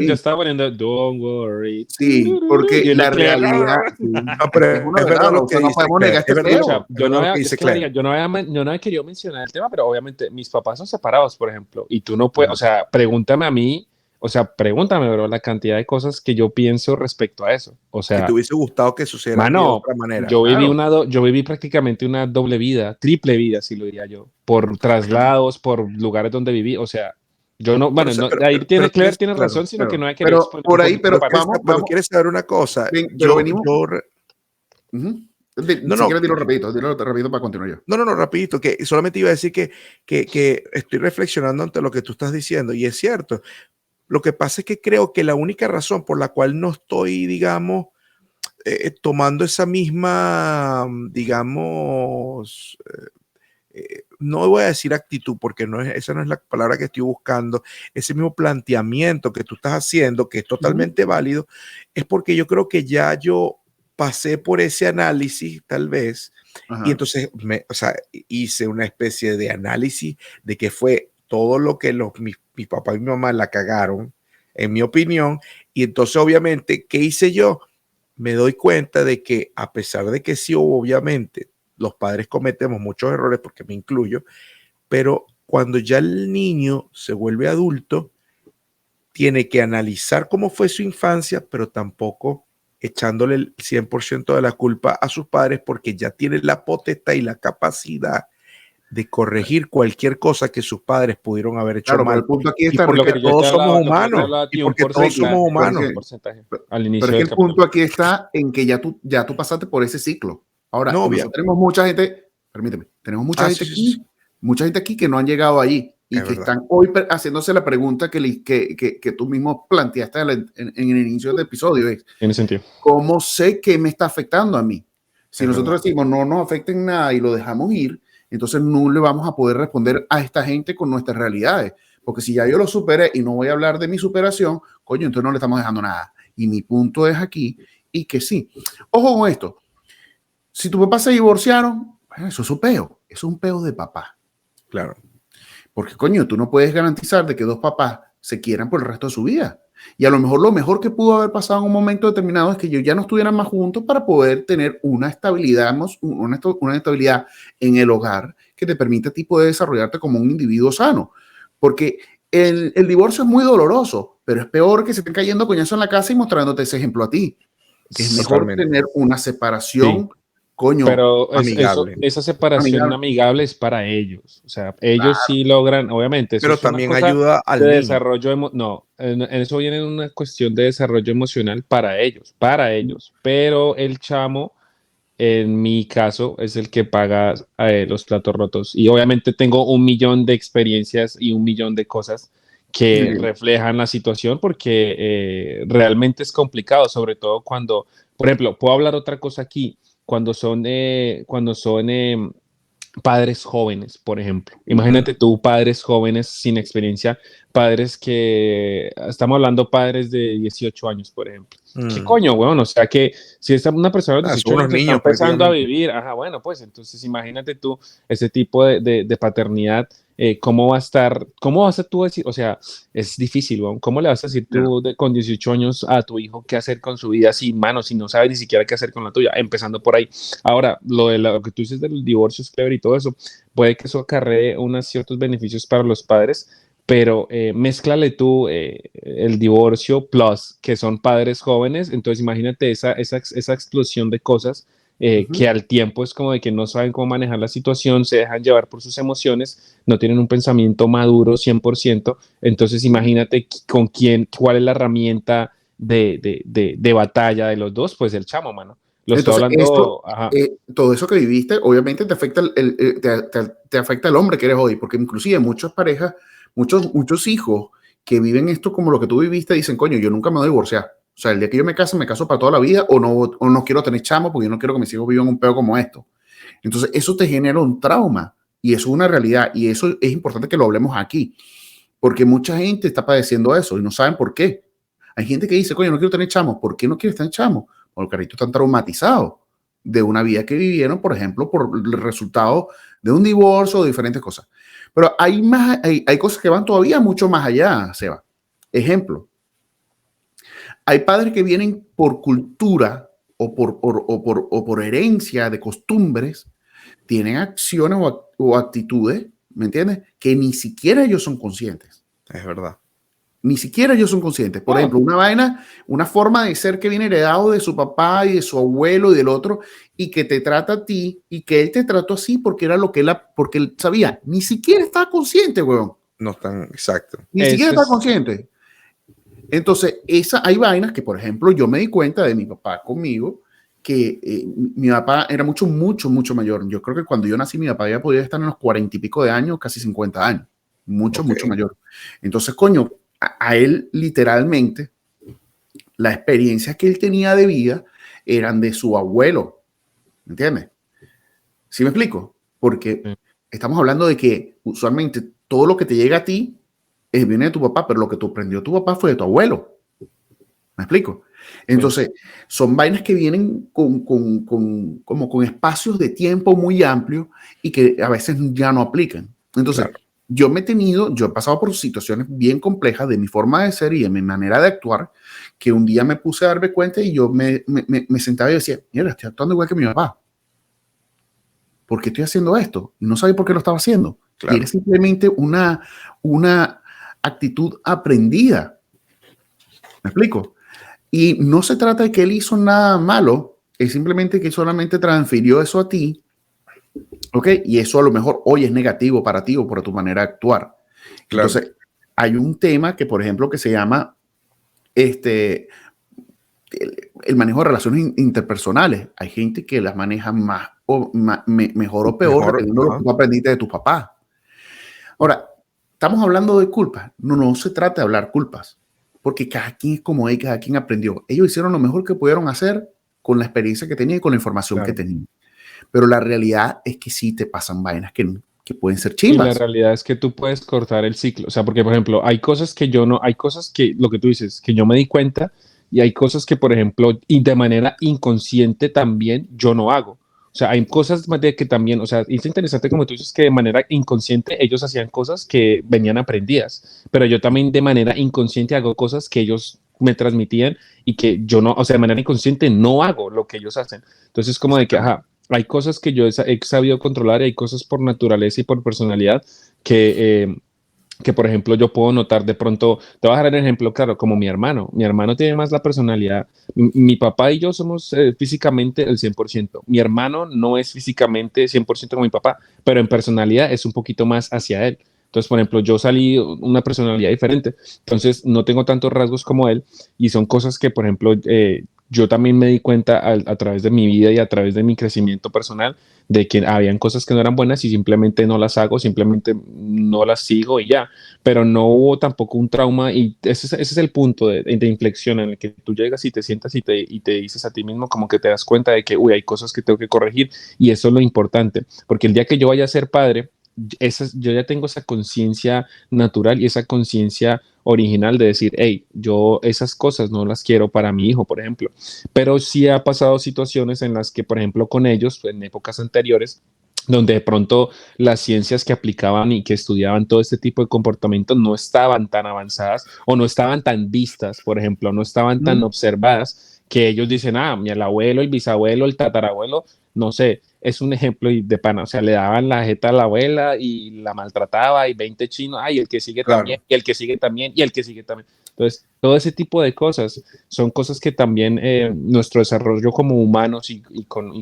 Yo estaba poniendo Don't Worry. Sí, porque y la realidad no, pero es una verdad, lo que no dice podemos negar este feo. Yo no había querido mencionar el tema, pero obviamente mis papás son separados, por ejemplo, y tú no puedes, o sea, pregúntame a mí, bro, la cantidad de cosas que yo pienso respecto a eso. O sea, que te hubiese gustado que sucediera de otra manera. Yo viví prácticamente una doble vida, triple vida, si lo diría yo, por traslados, por lugares donde viví, o sea, yo no, bueno, ahí tiene Claire tiene razón, sino que no hay querido exponer por ahí, pero vamos, quieres saber una cosa, si quieres dilo rapidito para continuar yo. No, rapidito, que solamente iba a decir que estoy reflexionando ante lo que tú estás diciendo, y es cierto. Lo que pasa es que creo que la única razón por la cual no estoy, digamos, tomando esa misma, digamos, no voy a decir actitud, porque esa no es la palabra que estoy buscando, ese mismo planteamiento que tú estás haciendo, que es totalmente válido, es porque yo creo que ya yo pasé por ese análisis, tal vez, y entonces hice una especie de análisis de que fue todo lo que mi papá y mi mamá la cagaron, en mi opinión. Y entonces, obviamente, ¿qué hice yo? Me doy cuenta de que a pesar de que sí, obviamente, los padres cometemos muchos errores, porque me incluyo, pero cuando ya el niño se vuelve adulto, tiene que analizar cómo fue su infancia, pero tampoco echándole el 100% de la culpa a sus padres, porque ya tiene la potestad y la capacidad de corregir cualquier cosa que sus padres pudieron haber hecho Claro, pero mal. el punto aquí Y está, porque Ricardo, todos somos lo que yo te humanos. hablaba a Y ti, porque todos somos humanos. un porcentaje al pero inicio es que del el punto capítulo. aquí está en que ya tú pasaste por ese ciclo. Ahora, No, nosotros tenemos mucha gente, permíteme, tenemos mucha gente sí, aquí, sí. mucha gente aquí que no han llegado allí y Es que verdad. están hoy haciéndose la pregunta que tú mismo planteaste en el inicio del episodio. Es, Tiene sentido. ¿cómo sé que me está afectando a mí? Si Es nosotros verdad. decimos no nos afecta en nada y lo dejamos ir, entonces no le vamos a poder responder a esta gente con nuestras realidades. Porque si ya yo lo superé y no voy a hablar de mi superación, coño, entonces no le estamos dejando nada. Y mi punto es aquí y que sí. Ojo con esto. Si tu papá se divorciaron, bueno, eso es su peo. Eso es un peo de papá. Claro. Porque, coño, tú no puedes garantizar de que dos papás se quieran por el resto de su vida. Y a lo mejor que pudo haber pasado en un momento determinado es que ellos ya no estuvieran más juntos para poder tener una estabilidad, una estabilidad en el hogar que te permite a ti poder desarrollarte como un individuo sano. Porque el divorcio es muy doloroso, pero es peor que se estén cayendo coñazo en la casa y mostrándote ese ejemplo a ti. Que es mejor Totalmente. tener una separación, Sí. coño, Pero amigable. esa separación amigable es para ellos. O sea, ellos sí logran, obviamente, eso Pero es una también cosa ayuda al de niño. desarrollo. No, en eso viene una cuestión de desarrollo emocional para ellos. Pero el chamo, en mi caso, es el que paga los platos rotos. Y obviamente tengo 1.000.000 de experiencias y 1.000.000 de cosas que reflejan la situación porque realmente es complicado, sobre todo cuando, por ejemplo, puedo hablar otra cosa aquí, cuando son padres jóvenes, por ejemplo. Imagínate tú, padres jóvenes sin experiencia, padres que, estamos hablando padres de 18 años, por ejemplo. ¿Qué coño, weón? O sea que si es una persona de 18 son unos años está niños empezando a prácticamente. vivir, bueno, pues entonces imagínate tú ese tipo de paternidad, ¿cómo va a estar, cómo vas a tú decir, o sea, es difícil, weón, ¿cómo le vas a decir tú con 18 años a tu hijo qué hacer con su vida si, mano, si no sabe ni siquiera qué hacer con la tuya? Empezando por ahí. Ahora, lo que tú dices del divorcio es chévere y todo eso, puede que eso acarree unos ciertos beneficios para los padres, pero mézclale tú el divorcio plus que son padres jóvenes, entonces imagínate esa explosión de cosas que al tiempo es como de que no saben cómo manejar la situación, se dejan llevar por sus emociones, no tienen un pensamiento maduro 100%, entonces imagínate con quién, cuál es la herramienta de batalla de los dos, pues el chamo, mano. Lo estoy Entonces, hablando, todo eso que viviste, obviamente te afecta te afecta el hombre que eres hoy, porque inclusive muchas parejas, muchos hijos que viven esto como lo que tú viviste, dicen, coño, yo nunca me voy a divorciar. O sea, el día que yo me caso para toda la vida, o no quiero tener chamo porque yo no quiero que mis hijos vivan un pedo como esto. Entonces, eso te genera un trauma y eso es una realidad y eso es importante que lo hablemos aquí, porque mucha gente está padeciendo eso y no saben por qué. Hay gente que dice, coño, no quiero tener chamos. ¿Por qué no quieres tener chamos? Porque los caritos están traumatizados de una vida que vivieron, por ejemplo, por el resultado de un divorcio o diferentes cosas. Pero hay cosas que van todavía mucho más allá, Seba. Ejemplo, hay padres que vienen por cultura o por herencia de costumbres, tienen acciones o actitudes, ¿me entiendes? Que ni siquiera ellos son conscientes. Es verdad. Ni siquiera ellos son conscientes. Por ejemplo, una forma de ser que viene heredado de su papá y de su abuelo y del otro, y que te trata a ti y que él te trató así porque era lo que porque él sabía. Ni siquiera estaba consciente, weón. No están exacto. Ni siquiera estaba consciente. Entonces, hay vainas que, por ejemplo, yo me di cuenta de mi papá conmigo, que mi papá era mucho mayor. Yo creo que cuando yo nací, mi papá ya podía estar en los 40 y pico de años, casi 50 años. Mucho mayor. Entonces, coño, a él literalmente las experiencias que él tenía de vida eran de su abuelo, ¿me entiendes? ¿Sí me explico? Porque estamos hablando de que usualmente todo lo que te llega a ti viene de tu papá, pero lo que te aprendió tu papá fue de tu abuelo. ¿Me explico? Entonces, son vainas que vienen como con espacios de tiempo muy amplios y que a veces ya no aplican. Entonces, yo he pasado por situaciones bien complejas de mi forma de ser y de mi manera de actuar, que un día me puse a darme cuenta y yo me sentaba y decía, mira, estoy actuando igual que mi papá. ¿Por qué estoy haciendo esto? Y no sabía por qué lo estaba haciendo. Claro. Y era simplemente una actitud aprendida. ¿Me explico? Y no se trata de que él hizo nada malo, es simplemente que solamente transfirió eso a ti, ¿ok? Y eso a lo mejor hoy es negativo para ti o por tu manera de actuar. Claro. Entonces, hay un tema que, por ejemplo, que se llama el manejo de relaciones interpersonales. Hay gente que las maneja mejor o peor, dependiendo de lo que tú aprendiste de tus papás. Ahora, estamos hablando de culpas. No se trata de hablar culpas, porque cada quien es como él, cada quien aprendió. Ellos hicieron lo mejor que pudieron hacer con la experiencia que tenían y con la información que tenían. Pero la realidad es que sí te pasan vainas que pueden ser chimbas. Y la realidad es que tú puedes cortar el ciclo. O sea, porque, por ejemplo, hay cosas que lo que tú dices, que yo me di cuenta, y hay cosas que, por ejemplo, y de manera inconsciente también yo no hago. O sea, hay cosas de que también, o sea, es interesante como tú dices que de manera inconsciente ellos hacían cosas que venían aprendidas, pero yo también de manera inconsciente hago cosas que ellos me transmitían y que yo no, o sea, de manera inconsciente no hago lo que ellos hacen. Entonces, como de que, ajá, hay cosas que yo he sabido controlar y hay cosas por naturaleza y por personalidad que, por ejemplo, yo puedo notar de pronto, te voy a dar un ejemplo claro, como mi hermano. Mi hermano tiene más la personalidad. Mi papá y yo somos físicamente el 100%. Mi hermano no es físicamente 100% como mi papá, pero en personalidad es un poquito más hacia él. Entonces, por ejemplo, yo salí una personalidad diferente, entonces no tengo tantos rasgos como él y son cosas que, por ejemplo, yo también me di cuenta a través de mi vida y a través de mi crecimiento personal de que habían cosas que no eran buenas y simplemente no las hago, simplemente no las sigo y ya, pero no hubo tampoco un trauma y ese es el punto de inflexión en el que tú llegas y te sientas y te dices a ti mismo como que te das cuenta de que, uy, hay cosas que tengo que corregir y eso es lo importante, porque el día que yo vaya a ser padre, yo ya tengo esa conciencia natural y esa conciencia original de decir, hey, yo esas cosas no las quiero para mi hijo, por ejemplo. Pero sí ha pasado situaciones en las que, por ejemplo, con ellos, en épocas anteriores, donde de pronto las ciencias que aplicaban y que estudiaban todo este tipo de comportamientos no estaban tan avanzadas o no estaban tan vistas, por ejemplo, no estaban tan observadas, que ellos dicen, el abuelo, el bisabuelo, el tatarabuelo, no sé, es un ejemplo de pana, o sea, le daban la jeta a la abuela y la maltrataba y 20 chinos, el que sigue también, y el que sigue también, y el que sigue también. Entonces, todo ese tipo de cosas son cosas que también nuestro desarrollo como humanos y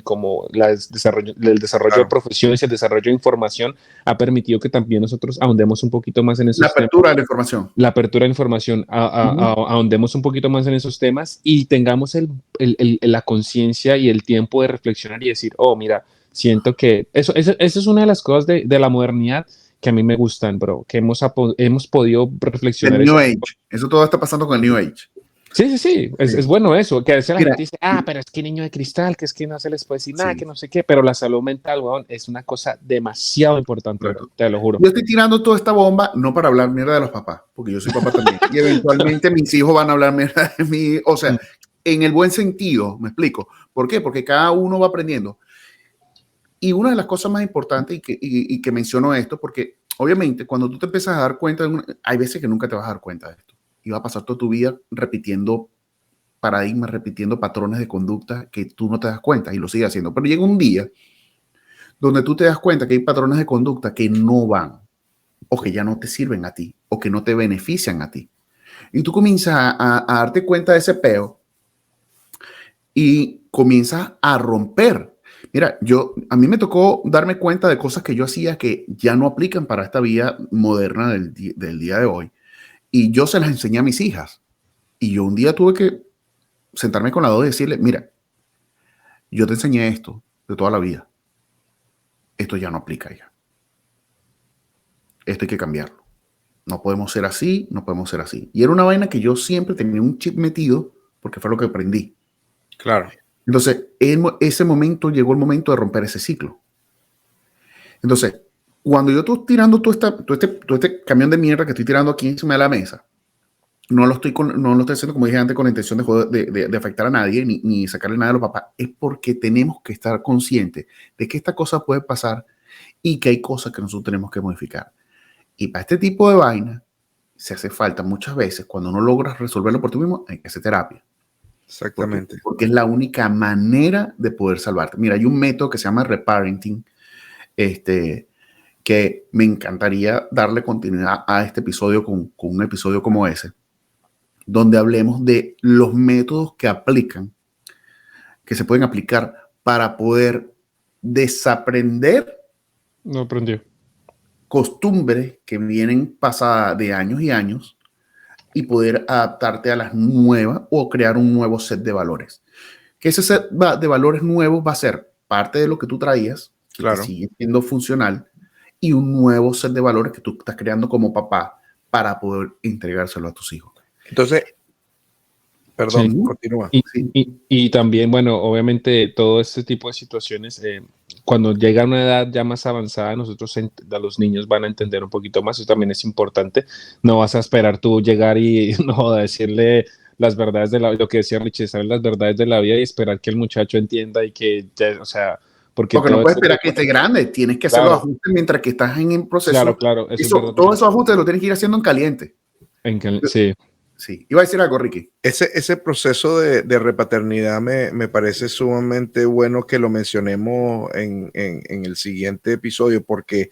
como el desarrollo de profesiones y el desarrollo de información ha permitido que también nosotros ahondemos un poquito más en esos temas. La apertura de la información. La apertura de información, ahondemos un poquito más en esos temas y tengamos la conciencia y el tiempo de reflexionar y decir, oh, mira, siento que eso es una de las cosas de la modernidad que a mí me gustan, bro, que hemos podido reflexionar. El New Age. Eso todo está pasando con el New Age. Sí, es bueno eso, que a veces la gente dice, pero es que niño de cristal, que es que no se les puede decir nada, que no sé qué, pero la salud mental, weón, es una cosa demasiado importante, bro, te lo juro. Yo estoy tirando toda esta bomba no para hablar mierda de los papás, porque yo soy papá también, y eventualmente mis hijos van a hablar mierda de mí, o sea, en el buen sentido, me explico. ¿Por qué? Porque cada uno va aprendiendo. Y una de las cosas más importantes, y que menciono esto, porque obviamente cuando tú te empiezas a dar cuenta, hay veces que nunca te vas a dar cuenta de esto. Y va a pasar toda tu vida repitiendo paradigmas, repitiendo patrones de conducta que tú no te das cuenta y lo sigues haciendo. Pero llega un día donde tú te das cuenta que hay patrones de conducta que no van, o que ya no te sirven a ti, o que no te benefician a ti. Y tú comienzas a darte cuenta de ese peo y comienzas a romper. Mira, a mí me tocó darme cuenta de cosas que yo hacía que ya no aplican para esta vida moderna del día de hoy. Y yo se las enseñé a mis hijas. Y yo un día tuve que sentarme con las dos y decirle, mira, yo te enseñé esto de toda la vida. Esto ya no aplica ya. Esto hay que cambiarlo. No podemos ser así, no podemos ser así. Y era una vaina que yo siempre tenía un chip metido porque fue lo que aprendí. Claro. Entonces, ese momento llegó el momento de romper ese ciclo. Entonces, cuando yo estoy tirando todo este camión de mierda que estoy tirando aquí encima de la mesa, no lo estoy haciendo, como dije antes, con la intención de afectar a nadie ni sacarle nada a los papás. Es porque tenemos que estar conscientes de que esta cosa puede pasar y que hay cosas que nosotros tenemos que modificar. Y para este tipo de vaina, se hace falta muchas veces, cuando no logras resolverlo por ti mismo, hay que hacer terapia. Exactamente. Porque es la única manera de poder salvarte. Mira, hay un método que se llama reparenting, que me encantaría darle continuidad a este episodio con un episodio como ese, donde hablemos de los métodos que se pueden aplicar para poder desaprender No aprendió. costumbres que vienen pasadas de años y años y poder adaptarte a las nuevas o crear un nuevo set de valores. Que ese set de valores nuevos va a ser parte de lo que tú traías, que Claro. sigue siendo funcional, y un nuevo set de valores que tú estás creando como papá para poder entregárselo a tus hijos. Entonces, perdón, Sí. continúa. Y también, bueno, obviamente todo este tipo de situaciones, cuando llega a una edad ya más avanzada, nosotros, a los niños van a entender un poquito más, eso también es importante. No vas a esperar tú llegar y no decirle las verdades de lo que decía Richie, saber las verdades de la vida y esperar que el muchacho entienda y que, o sea, porque no puedes esperar que tipo, esté grande, tienes que hacer los ajustes mientras que estás en el proceso. Claro, eso es verdad. Todos esos ajustes los tienes que ir haciendo en caliente. Sí. Sí, iba a decir algo, Ricky. Ese proceso de repaternidad me parece sumamente bueno que lo mencionemos en el siguiente episodio, porque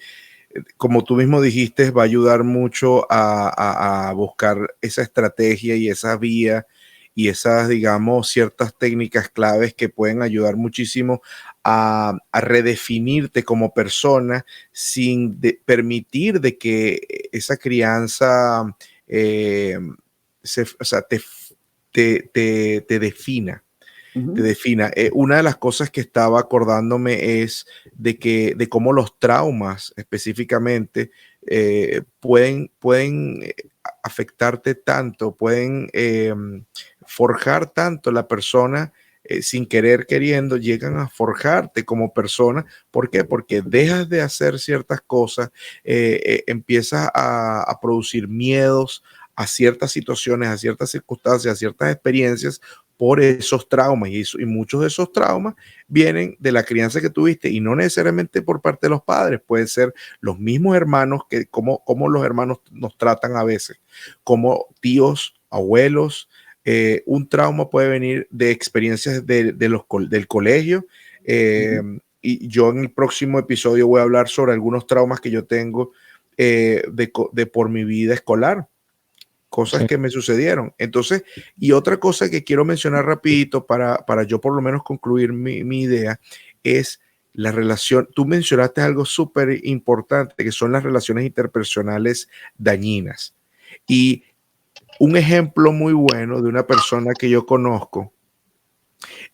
como tú mismo dijiste, va a ayudar mucho a buscar esa estrategia y esa vía y esas, digamos, ciertas técnicas claves que pueden ayudar muchísimo a redefinirte como persona sin permitir de que esa crianza te defina. Te defina. Una de las cosas que estaba acordándome es de cómo los traumas específicamente pueden afectarte tanto, pueden forjar tanto la persona sin querer queriendo, llegan a forjarte como persona. ¿Por qué? Porque dejas de hacer ciertas cosas, empiezas a producir miedos a ciertas situaciones, a ciertas circunstancias, a ciertas experiencias por esos traumas, y muchos de esos traumas vienen de la crianza que tuviste y no necesariamente por parte de los padres, pueden ser los mismos hermanos, que como los hermanos nos tratan a veces, como tíos, abuelos. Un trauma puede venir de experiencias del colegio, y yo en el próximo episodio voy a hablar sobre algunos traumas que yo tengo de por mi vida escolar, cosas que me sucedieron. Entonces, y otra cosa que quiero mencionar rapidito para yo por lo menos concluir mi idea es la relación. Tú mencionaste algo súper importante, que son las relaciones interpersonales dañinas. Y un ejemplo muy bueno de una persona que yo conozco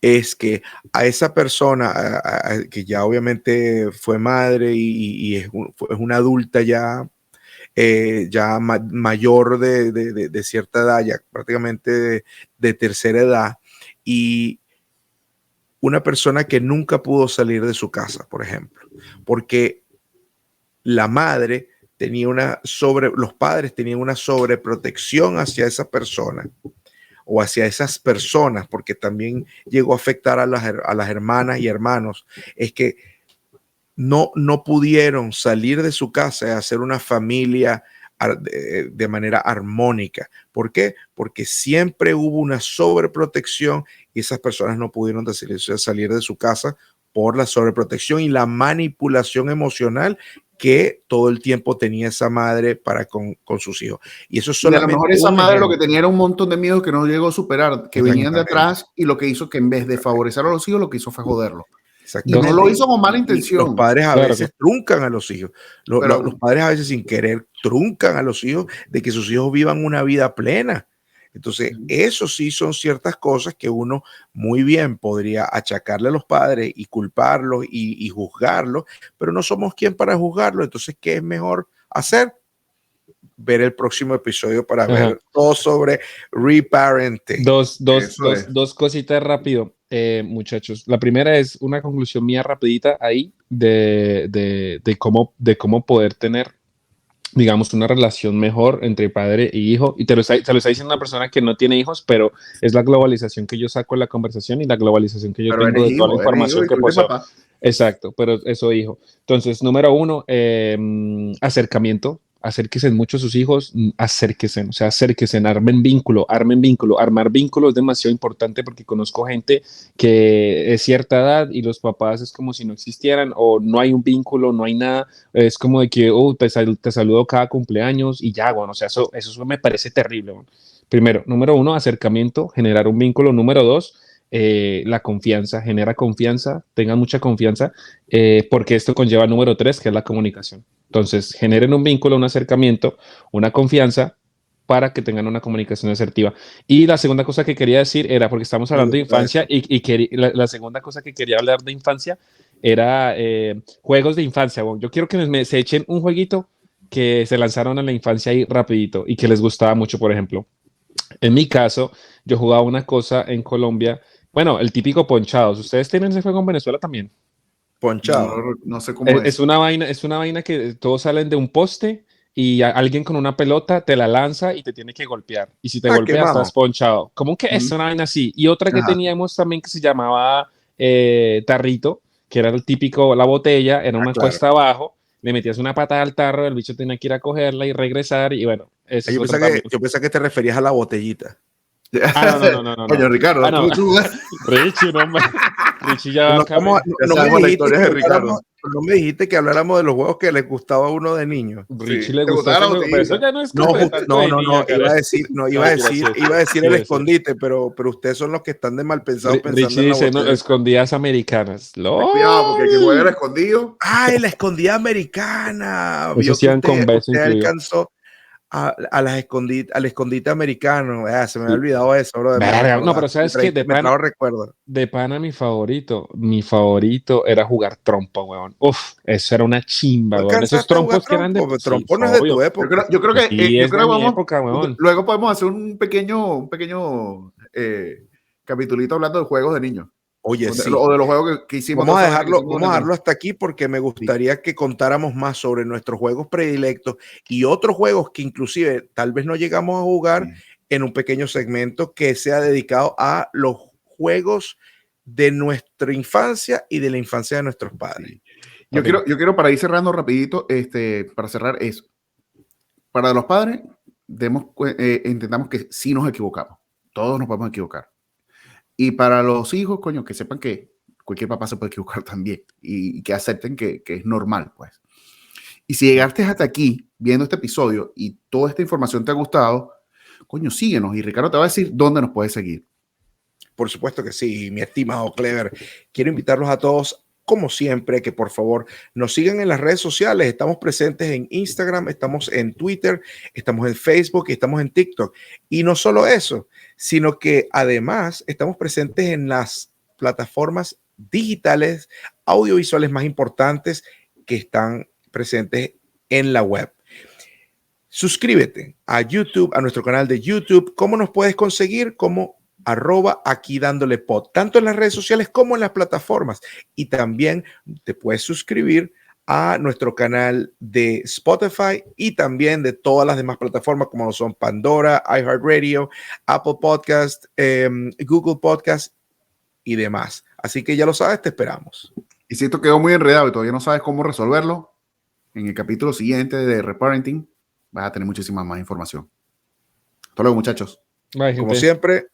es que a esa persona que ya obviamente fue madre y es una adulta ya, mayor de cierta edad, ya prácticamente de tercera edad, y una persona que nunca pudo salir de su casa, por ejemplo, porque la madre los padres tenían una sobreprotección hacia esa persona o hacia esas personas, porque también llegó a afectar a las hermanas y hermanos. Es que no pudieron salir de su casa y hacer una familia de manera armónica. ¿Por qué? Porque siempre hubo una sobreprotección y esas personas no pudieron salir de su casa por la sobreprotección y la manipulación emocional que todo el tiempo tenía esa madre para con sus hijos. Y eso es solamente. Y a lo mejor esa madre lo que tenía era un montón de miedos que no llegó a superar, que venían de atrás, y lo que hizo que en vez de favorecer a los hijos, lo que hizo fue joderlo. Y no lo hizo con mala intención. Los padres a veces truncan a los hijos. Los padres a veces sin querer truncan a los hijos de que sus hijos vivan una vida plena. Entonces, eso sí son ciertas cosas que uno muy bien podría achacarle a los padres y culparlos y juzgarlos, pero no somos quien para juzgarlos. Entonces, ¿qué es mejor hacer? Ver el próximo episodio para ver todo sobre reparenting. Dos cositas rápido, muchachos. La primera es una conclusión mía rapidita ahí de cómo poder tener, digamos, una relación mejor entre padre e hijo. Y te lo está diciendo una persona que no tiene hijos, pero es la globalización que yo saco en la conversación y la globalización que yo tengo de toda la información que poseo. Exacto, pero eso, hijo. Entonces, número uno, acercamiento. acérquense mucho a sus hijos, acérquense, o sea, acérquense, armen vínculo. Armar vínculo es demasiado importante porque conozco gente que es cierta edad y los papás es como si no existieran o no hay un vínculo, no hay nada, es como de que, te saludo cada cumpleaños y ya, bueno, o sea, eso me parece terrible. Bueno. Primero, número uno, acercamiento, generar un vínculo. Número dos, la confianza, genera confianza, tengan mucha confianza, porque esto conlleva el número tres, que es la comunicación. Entonces, generen un vínculo, un acercamiento, una confianza para que tengan una comunicación asertiva. Y la segunda cosa que quería decir era, porque estamos hablando de infancia la segunda cosa que quería hablar de infancia era juegos de infancia. Bueno, yo quiero que se echen un jueguito que se lanzaron en la infancia ahí rapidito y que les gustaba mucho, por ejemplo. En mi caso, yo jugaba una cosa en Colombia, bueno, el típico ponchados. ¿Ustedes tienen ese juego en Venezuela también? Ponchado. No sé cómo Es una vaina que todos salen de un poste y alguien con una pelota te la lanza y te tiene que golpear. Y si te golpea, Quemado. estás ponchado. ¿Cómo que es una vaina así? Y otra que teníamos también que se llamaba tarrito, que era el típico, la botella, era una cuesta abajo, le metías una patada al tarro, el bicho tenía que ir a cogerla y regresar, y bueno, eso es otra también. Yo pensaba que te referías a la botellita. No. Oye, Ricardo, Richie, no, Richie ya no me dijiste que habláramos de los juegos que les gustaba a uno de niño. Richie le gustaba, pero eso ya no es como iba a decir el escondite, pero ustedes son los que están de mal pensados pensando Richie dice, no, escondidas americanas. Cuidado, porque el que juega era escondido. ¡Ay, la escondida americana! Eso sí, usted alcanzó al escondite americano. Se me había olvidado eso, bro. No, pero sabes que de pana mi favorito era jugar trompo, weón. Uf, eso era una chimba, weón. Esos trompos que eran de trompo no es de tu época. Yo creo que vamos, época, weón. Luego podemos hacer un pequeño capitulito hablando de juegos de niños. Oye, sí. O de los juegos que hicimos. Vamos a dejarlo hasta aquí porque me gustaría que contáramos más sobre nuestros juegos predilectos y otros juegos que inclusive tal vez no llegamos a jugar en un pequeño segmento que sea dedicado a los juegos de nuestra infancia y de la infancia de nuestros padres. Yo quiero para ir cerrando rapidito, para cerrar eso. Para los padres, entendamos que sí nos equivocamos. Todos nos podemos equivocar. Y para los hijos, coño, que sepan que cualquier papá se puede equivocar también y que acepten que es normal, pues. Y si llegaste hasta aquí viendo este episodio y toda esta información te ha gustado, coño, síguenos y Ricardo te va a decir dónde nos puedes seguir. Por supuesto que sí, mi estimado Clever. Quiero invitarlos a todos, como siempre, que por favor nos sigan en las redes sociales. Estamos presentes en Instagram, estamos en Twitter, estamos en Facebook y estamos en TikTok. Y no solo eso, sino que además estamos presentes en las plataformas digitales, audiovisuales más importantes que están presentes en la web. Suscríbete a YouTube, a nuestro canal de YouTube. ¿Cómo nos puedes conseguir? Como @AquiDándolePod, tanto en las redes sociales como en las plataformas. Y también te puedes suscribir a nuestro canal de Spotify y también de todas las demás plataformas como lo son Pandora, iHeartRadio, Apple Podcast, Google Podcast y demás. Así que ya lo sabes, te esperamos. Y si esto quedó muy enredado y todavía no sabes cómo resolverlo, en el capítulo siguiente de Reparenting vas a tener muchísima más información. Hasta luego, muchachos. Bye, como siempre,